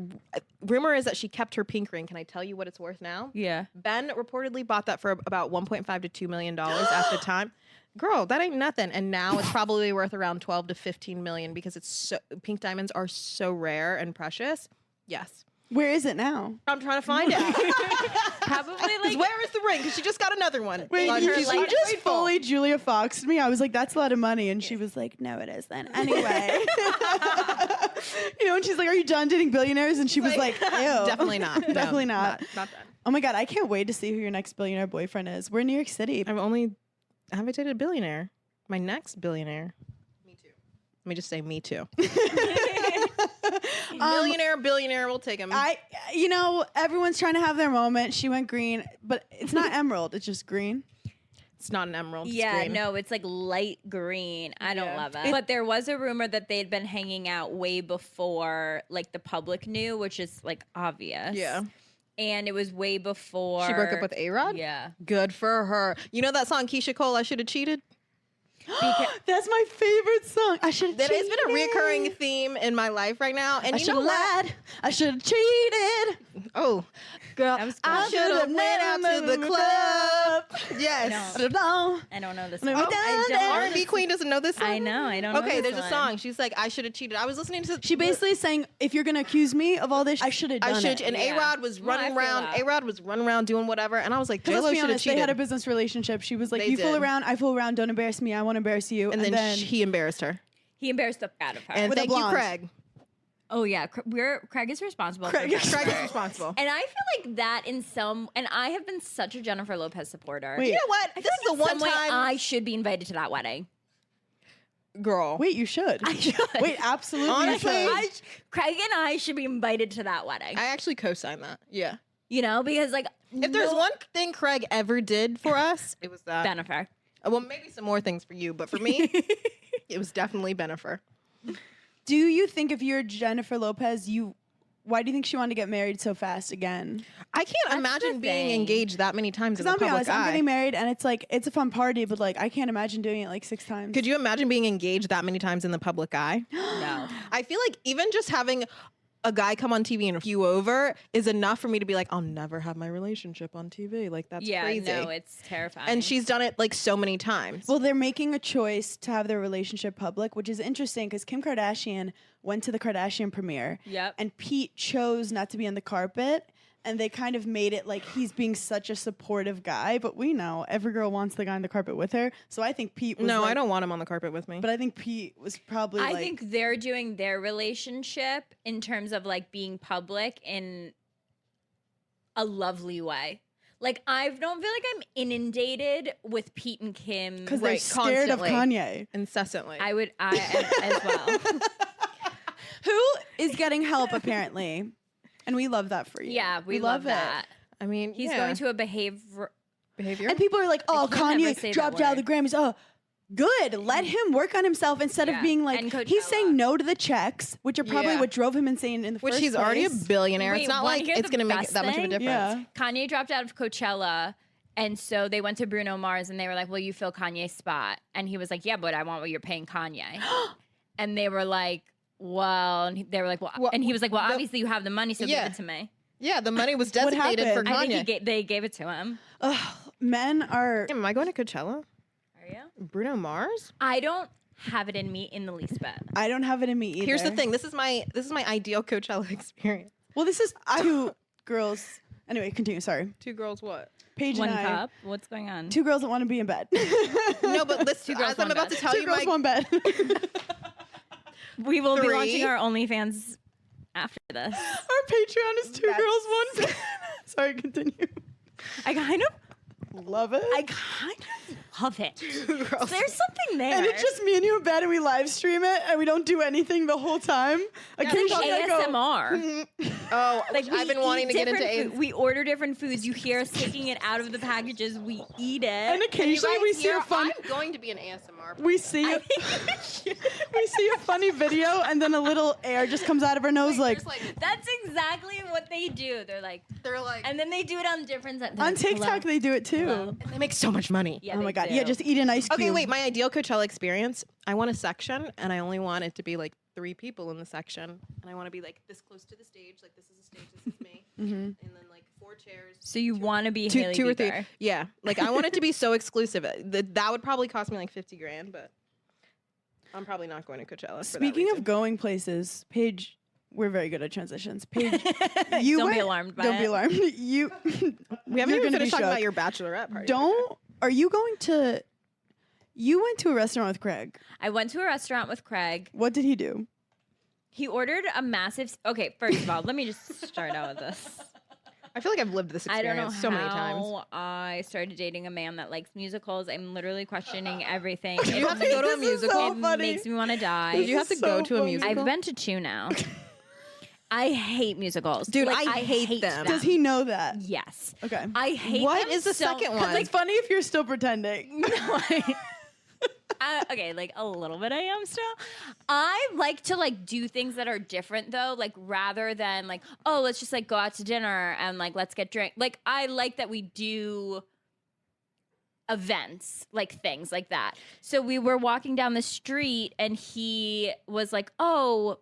rumor is that she kept her pink ring? Can I tell you what it's worth now? Yeah. Ben reportedly bought that for about 1.5 to $2 million at the time. Girl, that ain't nothing. And now it's probably worth around 12 to 15 million because it's so pink diamonds are so rare and precious. Yes. Where is it now? I'm trying to find out. Probably 'Cause like where is the ring? Because she just got another one. Wait, On you, her you like- just fully Julia Foxed me. I was like, that's a lot of money. And she was like, no, it isn't. Anyway. You know, and she's like, are you done dating billionaires? And she was like, ew. Definitely not. No, Definitely not. Not done. Oh my God, I can't wait to see who your next billionaire boyfriend is. We're in New York City. Have I dated a billionaire? My next billionaire. Me too. Let me just say me too. Billionaire, we'll take him. You know, everyone's trying to have their moment. She went green, but it's not emerald. It's just green. It's not an emerald. It's yeah, green. no, it's like light green. I don't Yeah. love it. But there was a rumor that they'd been hanging out way before like the public knew, which is like obvious. Yeah. And it was way before She broke up with A-Rod? Yeah. Good for her. You know that song Keisha Cole, I Should Have Cheated? That's my favorite song. I should. That has been a reoccurring theme in my life right now. And I you should know have what? lied. I should have cheated. Oh, girl, That was I good. should have went out to the club. Yes. I don't know. I don't know this No, one. we I don't. don't. R&B queen doesn't know this song? I know. I don't know. Okay, this there's a one. song. She's like, I should have cheated. I was listening to. She basically saying, if you're gonna accuse me of all this, I should have done I should. it. And Yeah. A-Rod was No, I running feel around. that. A-Rod was running around doing whatever, and I was like, Because J-Lo let's be should have honest, they cheated. had a business relationship. She was like, They you fool did. around, I fool around, don't embarrass me, I won't embarrass you. and then he embarrassed her. He embarrassed the fuck out of her. And With a thank you, blonde. Craig. oh yeah, Craig is responsible. Craig for is that. Craig is responsible. And I feel like that in some, and I have been such a Jennifer Lopez supporter. Wait. You know what? This is the In one some way, time, I should be invited to that wedding. girl. Wait, you should. I should. Wait, absolutely. Honestly, you should. Craig and I should be invited to that wedding. I actually co-sign that. Yeah. You know, because like If there's one thing Craig ever did for us, it was that. Bennifer. Well, maybe some more things for you, but for me, it was definitely Bennifer. Do you think if you're Jennifer Lopez, why do you think she wanted to get married so fast again? I can't imagine the being thing. engaged that many times in Because the I'll be public honest, I'm eye. getting married and it's like, it's a fun party, but like, I can't imagine doing it like 6 times. Could you imagine being engaged that many times in the public eye? No. I feel like even just having a guy come on TV and f you over is enough for me to be like, I'll never have my relationship on TV. Like, that's Yeah, crazy. no, it's terrifying. And she's done it like so many times. Well, they're making a choice to have their relationship public, which is interesting because Kim Kardashian went to the Kardashian premiere. Yep. And Pete chose not to be on the carpet. And they kind of made it like he's being such a supportive guy. But we know every girl wants the guy on the carpet with her. So I think Pete was No, like- I don't want him on the carpet with me. But I think Pete was probably I like... think they're doing their relationship in terms of like being public in a lovely way. Like I don't feel like I'm inundated with Pete and Kim. Because they're Right, scared constantly. of Kanye. Incessantly. I as well. Who is getting help, apparently. And we love that for you. Yeah, we love that. I mean, He's yeah. going to a behavior. behavior. And people are like, oh, can't never Kanye say that dropped out of the word. Grammys. Oh, Good. Let him work on himself instead of Yeah. being like, And he's Coachella. saying no to the checks, which are probably Yeah. what drove him insane in the Which first he's already a place. billionaire. Wait, It's not wanna like hear it's the going to make best that much of a thing? difference. Yeah. Kanye dropped out of Coachella. And so they went to Bruno Mars and they were like, will you fill Kanye's spot? And he was like, yeah, but I want what you're paying Kanye. And they were like, well, and they were like, well, Well, and he was like, well, the- obviously you have the money, so Yeah. give it to me. Yeah, the money was designated for happened? I Kanye. think they gave it to him. Ugh, men are. Am I going to Coachella? Are you? Bruno Mars? I don't have it in me in the least bit. I don't have it in me either. Here's the thing. This is my ideal Coachella experience. Well, this is two girls. Anyway, continue. Sorry. Two girls what? Paige One and I. cup. What's going on? Two girls that want to be in bed. No, but listen, girls, as I'm one about bed. to tell Two you girls, my one bed. We will be Three. launching our OnlyFans after this. Our Patreon is two girls, one bed. Sorry, continue. I kind of Love it. I kind of love it. Two girls. There's something there. And it's just me and you in bed, and we live stream it, and we don't do anything the whole time. It's Occasionally, I go, ASMR. Oh, Like I've we been wanting eat to get into different food. We order different foods. You hear us taking it out of the packages. We eat it. and occasionally we see a fun. I'm going to be an ASMR. We see a, we see a funny video, and then a little air just comes out of our nose, like There's like That's exactly what they do. They're like, they're like, and then they do it on different. They're on like, TikTok hello. they do it too. Hello. and they make so much money. Yeah, Oh they my god! do. Yeah, just eat an ice cube. Okay, wait. My ideal Coachella experience. I want a section, and I only want it to be like 3 people in the section, and I want to be like this close to the stage. Like this is a stage. This is me, and then like 4 chairs. So you want to be Two, Hailey two or three. Bieber. Yeah, like I want it to be so exclusive. That would probably cost me like $50,000, but I'm probably not going to Coachella. For Speaking that of going places, Paige, we're very good at transitions. Paige, you Don't be went- alarmed by Don't it. be alarmed. You. we haven't you're even gonna be finished talking shook. about your bachelorette party. Don't. Are you going to? You went to a restaurant with Craig. I went to a restaurant with Craig. What did he do? He ordered a massive. Okay, first of all, let me just start out with this. I feel like I've lived this I don't experience know so many times. how I started dating a man that likes musicals. I'm literally questioning everything. Did you have to go to a This is musical? so It funny. makes me want to die. Did you have to is go so to a funny. musical? I've been to 2 now. I hate musicals. Dude, Like, I hate them. Does he know that? Yes. Okay. I hate What them is the so- second 'cause, one? Like, It's funny if you're still pretending. okay, like a little bit I am still. I like to like do things that are different though, like rather than like, oh, let's just like go out to dinner and like let's get drink. Like I like that we do events, like things like that. So we were walking down the street and he was like, "Oh,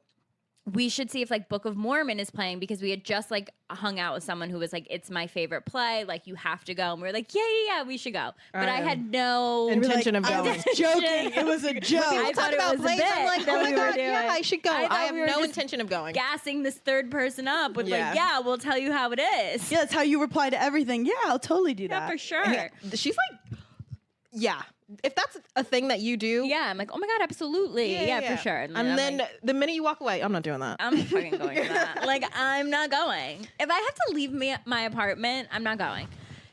we should see if like Book of Mormon is playing," because we had just like hung out with someone who was like, "It's my favorite play, like you have to go." And we were like, yeah, we should go. But I had no Intention of I going. was joking. It was a joke. I thought it was a bit I'm like, that oh my we were god, yeah, doing. I should go. I I, thought have we were no just intention of going. gassing this third person up with Yeah. like, yeah, we'll tell you how it is. Yeah, that's how you reply to everything. Yeah, I'll totally do Yeah, that. for sure. And she's like, yeah. If that's a thing that you do, Yeah, I'm like, oh my god, absolutely. Yeah, for sure. And I'm then like, the minute you walk away, I'm not doing that. I'm not fucking going to that. Like, I'm not going. If I have to leave my apartment, I'm not going.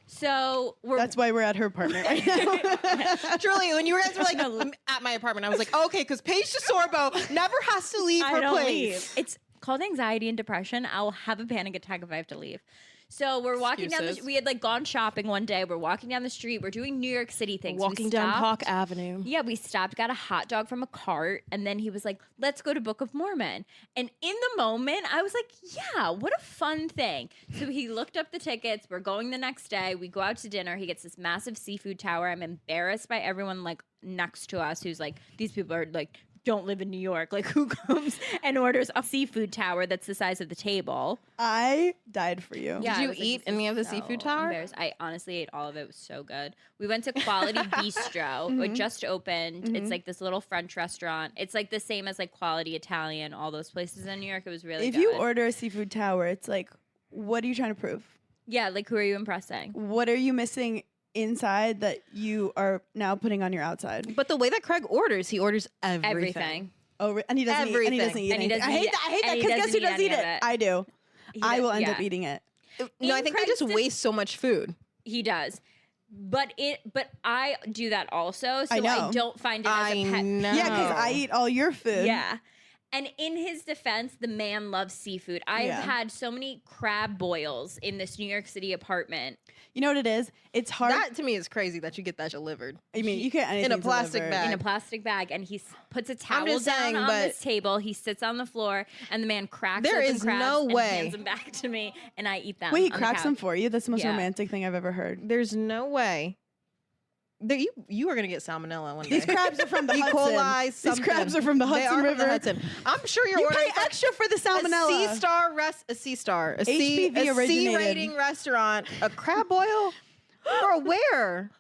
So we're That's why we're at her apartment right now. Truly, when you guys were like at my apartment, I was like, okay, because Paige DeSorbo never has to leave I her don't place. leave. It's called anxiety and depression. I'll have a panic attack if I have to leave. So we're walking down Excuses. we had like gone shopping one day. We're walking down the street. We're doing New York City things. We Walking down stopped. Hawk Avenue. Yeah, we stopped, got a hot dog from a cart, and then he was like, let's go to Book of Mormon. And in the moment, I was like, yeah, what a fun thing. So he looked up the tickets. We're going the next day. We go out to dinner. He gets this massive seafood tower. I'm embarrassed by everyone like next to us who's like, these people are like, don't live in New York. Like, who comes and orders a seafood tower that's the size of the table? I died for you. Yeah, Did I you was like, eat this any is of the so seafood tower? embarrassed. I honestly ate all of it. It was so good. We went to Quality Bistro. It just opened. It's like this little French restaurant. It's like the same as like Quality Italian, all those places in New York. It was really If good. you order a seafood tower, it's like, what are you trying to prove? yeah, like who are you impressing? What are you missing inside that you are now putting on your outside? But the way that Craig orders, he orders everything. Everything. Oh, and he doesn't eat. And he doesn't eat. And he anything. doesn't I hate eat- that. I hate and that he because guess who doesn't does eat eat any it? of it. I do. He I does- will end yeah. up eating it. No, I In think they just Craig's waste so much food. He does. But I do that also. So I know. I don't find it as a pet know. Yeah, because I eat all your food. Yeah. And in his defense, the man loves seafood. I've Yeah. had so many crab boils in this New York City apartment. You know what it is? It's hard. That to me is crazy that you get that delivered. I mean, you get anything in a plastic delivered. bag. In a plastic bag, and he puts a towel just down saying, on but- this table. He sits on the floor, and the man cracks There open is crabs no and way. hands them back to me, and I eat them. Wait, he on the cracks them couch. for you? That's the most Yeah. romantic thing I've ever heard. There's no way. You are gonna get salmonella one day. These crabs are from the E. Hudson. coli. These Something. crabs are from the They Hudson are River. From the Hudson. I'm sure you're You ordering pay from extra for the salmonella. a C HPV originated. rating restaurant, a crab boil, or where?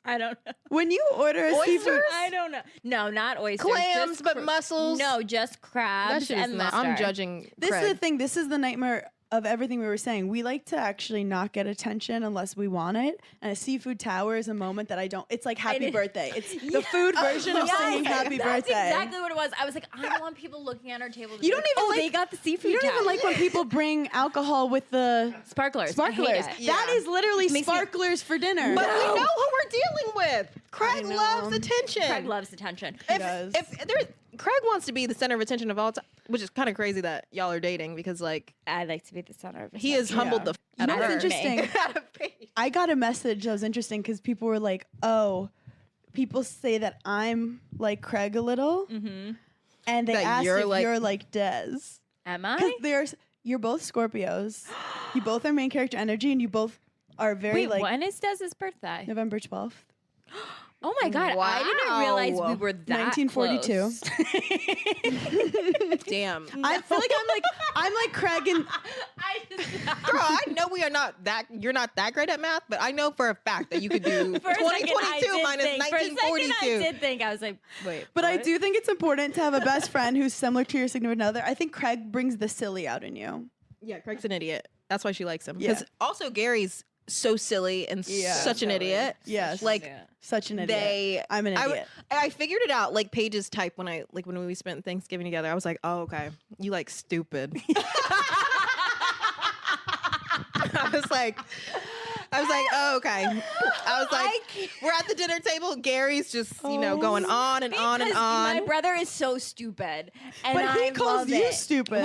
I don't know. When you order a seafood, Oysters? I don't know. No, not oysters. Clams, just but mussels. No, just That crabs shit is and not. mustard. I'm judging. this Craig. is the thing. This is the nightmare of everything we were saying. We like to actually not get attention unless we want it. And a seafood tower is a moment that I don't. It's like happy did. birthday. It's the food version of Yes, singing happy that's birthday. exactly what it was. I was like, I don't want people looking at our table. To You be don't like, even oh, like- they got the seafood. You don't even towel." like when people bring alcohol with the sparklers. sparklers. I hate it. Yeah. That is literally Makes me- sparklers for dinner. But we know who we're dealing with. Craig know. loves attention. Craig loves attention. He does. If there's Craig wants to be the center of attention of all time, which is kind of crazy that y'all are dating because like I like to be the center of he has humbled the. You know out what's of her. interesting? Out of Paige. I got a message that was interesting because people were like, "Oh, people say that I'm like Craig a little," Mm-hmm. and they That asked you're if like- you're like Des. Am Because I? you're both Scorpios. You both are main character energy, and you both are very Wait, like when is Dez's birthday? November 12th. Oh my god, I didn't realize Wow. we were that 1942. close. Damn. I feel like I'm like Craig and I just, Girl, I know we are not that. You're not that great at math, but I know for a fact that you could do for a second, 2022 minus For a second, I 1942. did think. I was like, wait. but I what? do think it's important to have a best friend who's similar to your significant other. I think Craig brings the silly out in you. Yeah, Craig's an idiot. That's why she likes him. Yeah. Because also Gary's so silly and Yeah. such an idiot. Yes. Like Yeah. Such an idiot. I'm an idiot. I figured it out like Paige's type when we spent Thanksgiving together. I was like, oh okay, you like stupid. I was like, oh okay. I was like, we're at the dinner table. Gary's just going on and on and Because on. My brother is so stupid, and But he I calls love you it. stupid.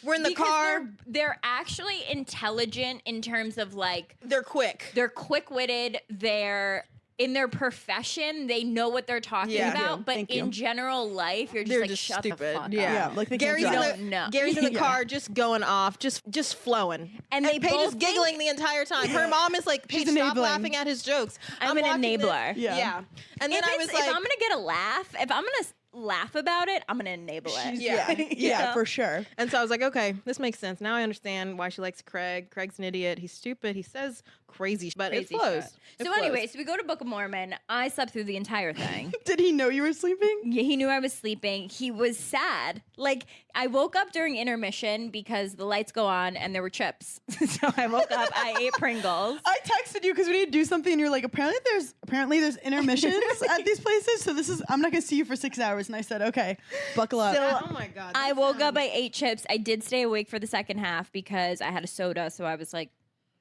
We're in the Because car. They're actually intelligent in terms of like They're quick. they're quick-witted. They're in their profession, they know what they're talking Yeah. about. But Thank you. in general life, you're just They're like, just shut stupid. the fuck Yeah. up. Like they Gary's can't in drive. the, don't know. Gary's in the Yeah. car, just going off, just flowing. And they Paige both is think- giggling the entire time. Her mom is like, Paige, stop enabling. laughing at his jokes. I'm an watching this- enabler. Yeah. And then If, I was if like, I'm gonna get a laugh, if I'm gonna laugh about it, I'm gonna enable it. Yeah. yeah, for sure. and so I was like, okay, this makes sense. Now I understand why she likes Craig. Craig's an idiot. He's stupid. He says crazy, but it Crazy flows. shit. It So flows. anyway, so we go to Book of Mormon. I slept through the entire thing. Did he know you were sleeping? Yeah, he knew I was sleeping. He was sad. Like I woke up during intermission because the lights go on and there were chips. So I woke up. I ate Pringles. I texted you because we need to do something, and you're like, apparently there's intermissions at these places. So I'm not gonna see you for 6 hours. And I said, okay, buckle up. Oh my god. I woke up. I ate chips. I did stay awake for the second half because I had a soda, so I was like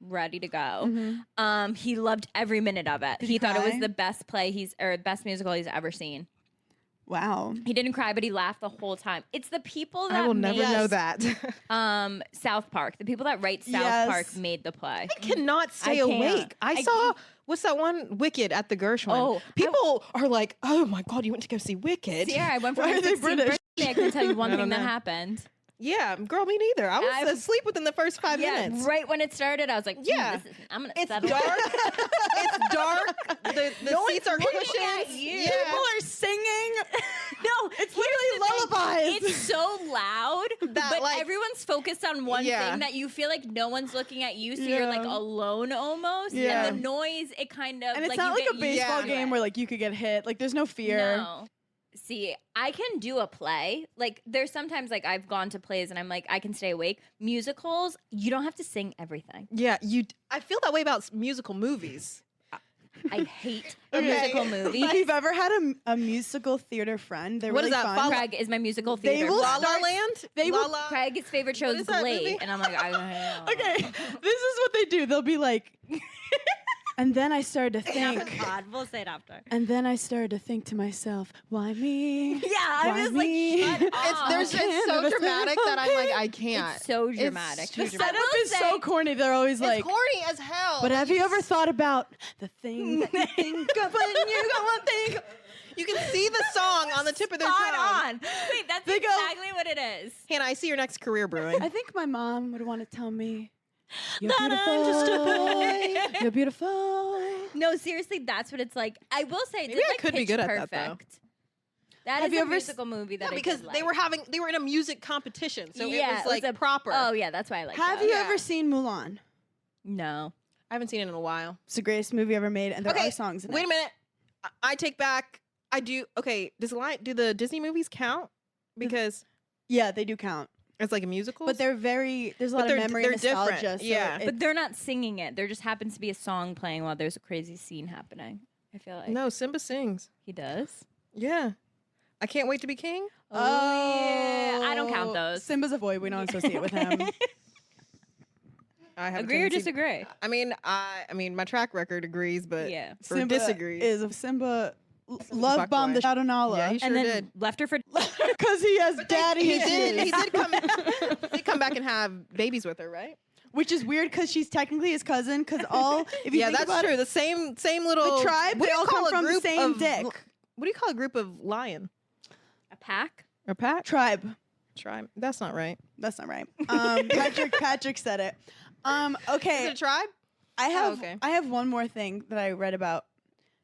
ready to go. He loved every minute of it. Did He he thought it cry? was the best play best musical he's ever seen. Wow. He didn't cry, but he laughed the whole time. It's the people that I will never made, know that. South Park. The people that write South Yes. Park made the play. I cannot stay I can't. awake. I saw what's that one Wicked at the Gershwin. Oh, people are like, oh my god, you went to go see Wicked. Ciara, I went for Why my are they 16th British? birthday. I can tell you one I thing don't that know. happened. Yeah, girl, me neither. I was I've- asleep within the first 5 minutes. Right when it started, I was like, Yeah. I'm gonna It's settle. dark. It's dark. The seats are looking cushions. at you. Yeah. People are singing. No, It's literally lullabies. It's so loud, That, but like- everyone's focused on one Yeah. thing that you feel like no one's looking at you, so you're like Yeah. alone almost. Yeah. And the noise, it kind of And it's like not you like a get baseball used to game it. where like you could get hit. Like there's no fear. No. See, I can do a play. Like there's sometimes like I've gone to plays and I'm like I can stay awake. Musicals, you don't have to sing everything. Yeah, I feel that way about musical movies. I hate Okay. musical movies. If you've ever had a musical theater friend, they're What is really that, fun. Craig is my musical They theater. will La friend. La start- Land. they La will- La. Craig's favorite show What is is that Glee, movie? and I'm like, I don't know. Okay, this is what they do. They'll be like, And then I started to think. God, we'll say it after. And then I started to think to myself, why me? Yeah, I Why was me? like, shut up. It's so dramatic that I'm like, I can't. It's so dramatic. too The dramatic. setup is so corny. They're always It's like, corny as hell. but have you ever thought about the thing that you think of when you gonna think? You can see the song on the tip of their Spot tongue. on. Wait, that's They go- exactly what it is. Hannah, I see your next career brewing. I think my mom would want to tell me, you're That I'm just a beautiful. You're beautiful. No, seriously, that's what it's like. I will say, it Maybe did, I like, could be Pitch good at that, Perfect. though. That Have is you a ever musical movie that I because did they like. were in a music competition, so Yeah, it was like a proper. Oh yeah, that's why I like. Have that. you Yeah. ever seen Mulan? No. I haven't seen it in a while. It's the greatest movie ever made, and there Okay, are songs in Wait it. a minute. I take back. I do. Okay, do the Disney movies count? Because Yeah, they do count. it's like a musical. But there's a lot of they're- memory they're and nostalgia. different, So yeah. it- But they're not singing it. There just happens to be a song playing while there's a crazy scene happening. I feel like no, Simba sings. he does. Yeah, I can't wait to be king. Oh, yeah. I don't count those. Simba's a boy. We don't associate with him. I have a Agree or tendency- disagree? I mean, my track record agrees, but Yeah. or Simba disagrees. Simba love fuck bombed boy. the Shadow Nala. Yeah, he sure And then did. left her for. Because he has daddy He issues. did. He did come. He come back and have babies with her, right? Which is weird because she's technically his cousin. Because if you Yeah, think that's about true. it, The same little the tribe, What they do you all call come a from the group same of- dick. What do you call a group of lion? A pack? A pack? Tribe. Tribe. That's not right. That's not right. Patrick said it. Is Okay, it a tribe? I have okay. I have one more thing that I read about.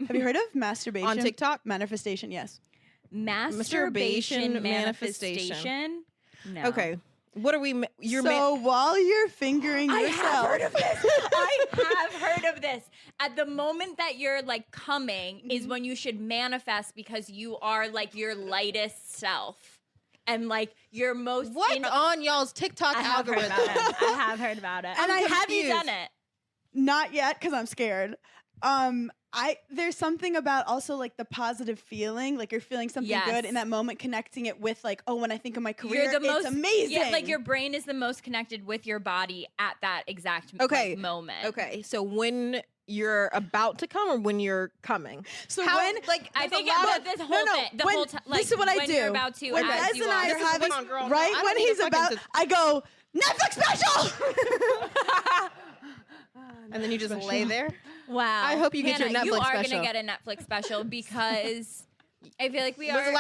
Have you heard of masturbation On TikTok? Manifestation? Yes. Masturbation manifestation. manifestation. No. Okay. What are we? You're so while you're fingering I yourself, have heard of this. I have heard of this. At the moment that you're like coming is when you should manifest because you are like your lightest self and like your most. What's on y'all's TikTok I have heard algorithm? about it. I have heard about it. And I have you confused. done it? not yet because I'm scared. There's something about also like the positive feeling, like you're feeling something Yes. good in that moment, connecting it with like, oh, when I think of my career, You're the most it's amazing. Yeah, like your brain is the most connected with your body at that exact Okay. like, moment. Okay. So when you're about to come or when you're coming? So How, when like I there's think a lot but of- this whole thing, the when- whole time, like this is what I when do. you're about to, when as Bez you and I are. are This is having, hold on, girl. No, right I don't when need he's to fucking about, just- I go Netflix special. and then you just lay there. Wow. I hope you get your Hannah, You Netflix are special. gonna get a Netflix special because I feel like we When's are. the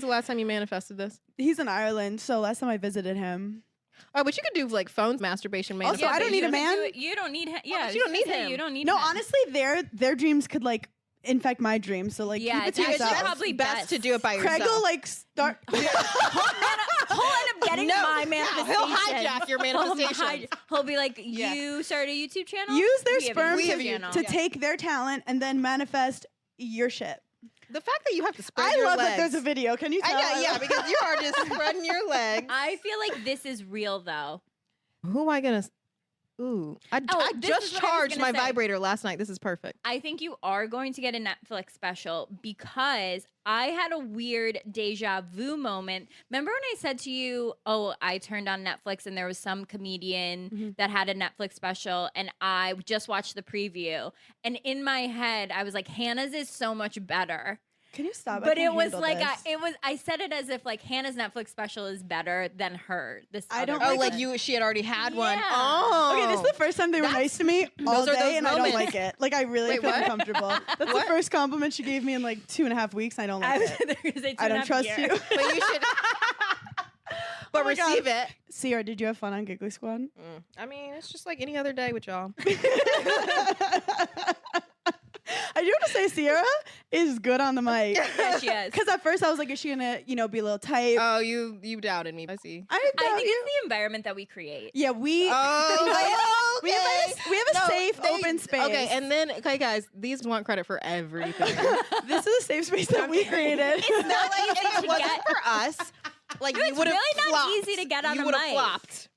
last time you manifested this? He's in Ireland, so last time I visited him. Oh, but you could do like phone masturbation. Also, Yeah, I but don't need a you man. do it- You don't need him. Yeah, but you don't I was need gonna say, him. You don't need No, him. honestly, their dreams could like infect my dreams. So like, Yeah, keep it to it's actually yourself. probably best best. to do it by yourself. Craig will like start. He'll end up getting my manifestation. he'll hijack your manifestation. He'll be like, Yeah. you started a YouTube channel? Use their We have a sperm YouTube to, channel. to take their talent and then manifest your shit. The fact that you have to spread I your love legs. that there's a video. Can you I tell? know, yeah, because you are just spreading your legs. I feel like this is real though. Who am I gonna? Ooh, I Oh, this just is what I was charged gonna my say. vibrator last night. This is perfect. I think you are going to get a Netflix special because I had a weird deja vu moment. Remember when I said to you, oh, I turned on Netflix and there was some comedian that had a Netflix special and I just watched the preview. And in my head, I was like, Hannah's is so much better. Can you stop? I But can't it was handle like, this. I said it as if like Hannah's Netflix special is better than her. I don't Oh, like like it. you? She had already had one. Yeah. Oh, Okay, this is the first time they were nice to me all those are day, those and I don't moments. like it. Like I really Wait, feel what? uncomfortable. That's the first compliment she gave me in like 2.5 weeks. And I don't like it. I don't trust you. But you should. But my God. receive it. Ciara, did you have fun on Giggling Squad? I mean, it's just like any other day with y'all. I do want to say Ciara is good on the mic. Yeah, she is. Because at first I was like, is she gonna, be a little tight? Oh, you doubted me. I see. I I doubt think you. it's the environment that we create. Yeah, we Oh, we have a safe, open space. Okay, and then guys, these want credit for everything. this is a safe space that we created. It's not like if it to wasn't get- for us, like No, you it's would have really not flopped. easy to get on you a would have mic. flopped.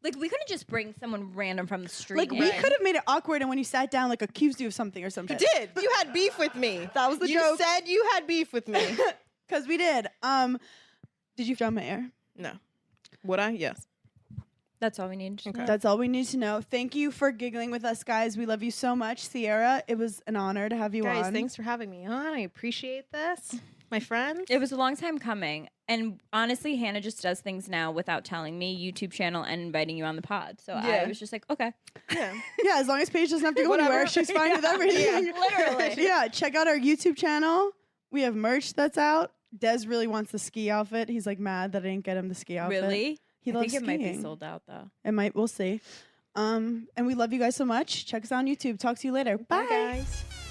Like we couldn't just bring someone random from the street. Like we in. could have made it awkward, and when you sat down, like accused you of something or something. You did. You had beef with me. That was the you joke. said you had beef with me. Because we did. Did you drum my hair? No. Would I? Yes. That's all we need to know. That's all we need to know. Thank you for giggling with us, guys. We love you so much. Ciara, it was an honor to have you Guys, on. thanks for having me on. I appreciate this. My friends. It was a long time coming. And honestly, Hannah just does things now without telling me, YouTube channel and inviting you on the pod. So I was just like, okay. Yeah. Yeah, as long as Paige doesn't have to go anywhere, she's fine with everything. Literally. Yeah, check out our YouTube channel. We have merch that's out. Des really wants the ski outfit. He's like mad that I didn't get him the ski outfit. Really? He I loves think it might be skiing. sold out though. It might. We'll see. And we love you guys so much. Check us out on YouTube. Talk to you later. Bye. Bye guys.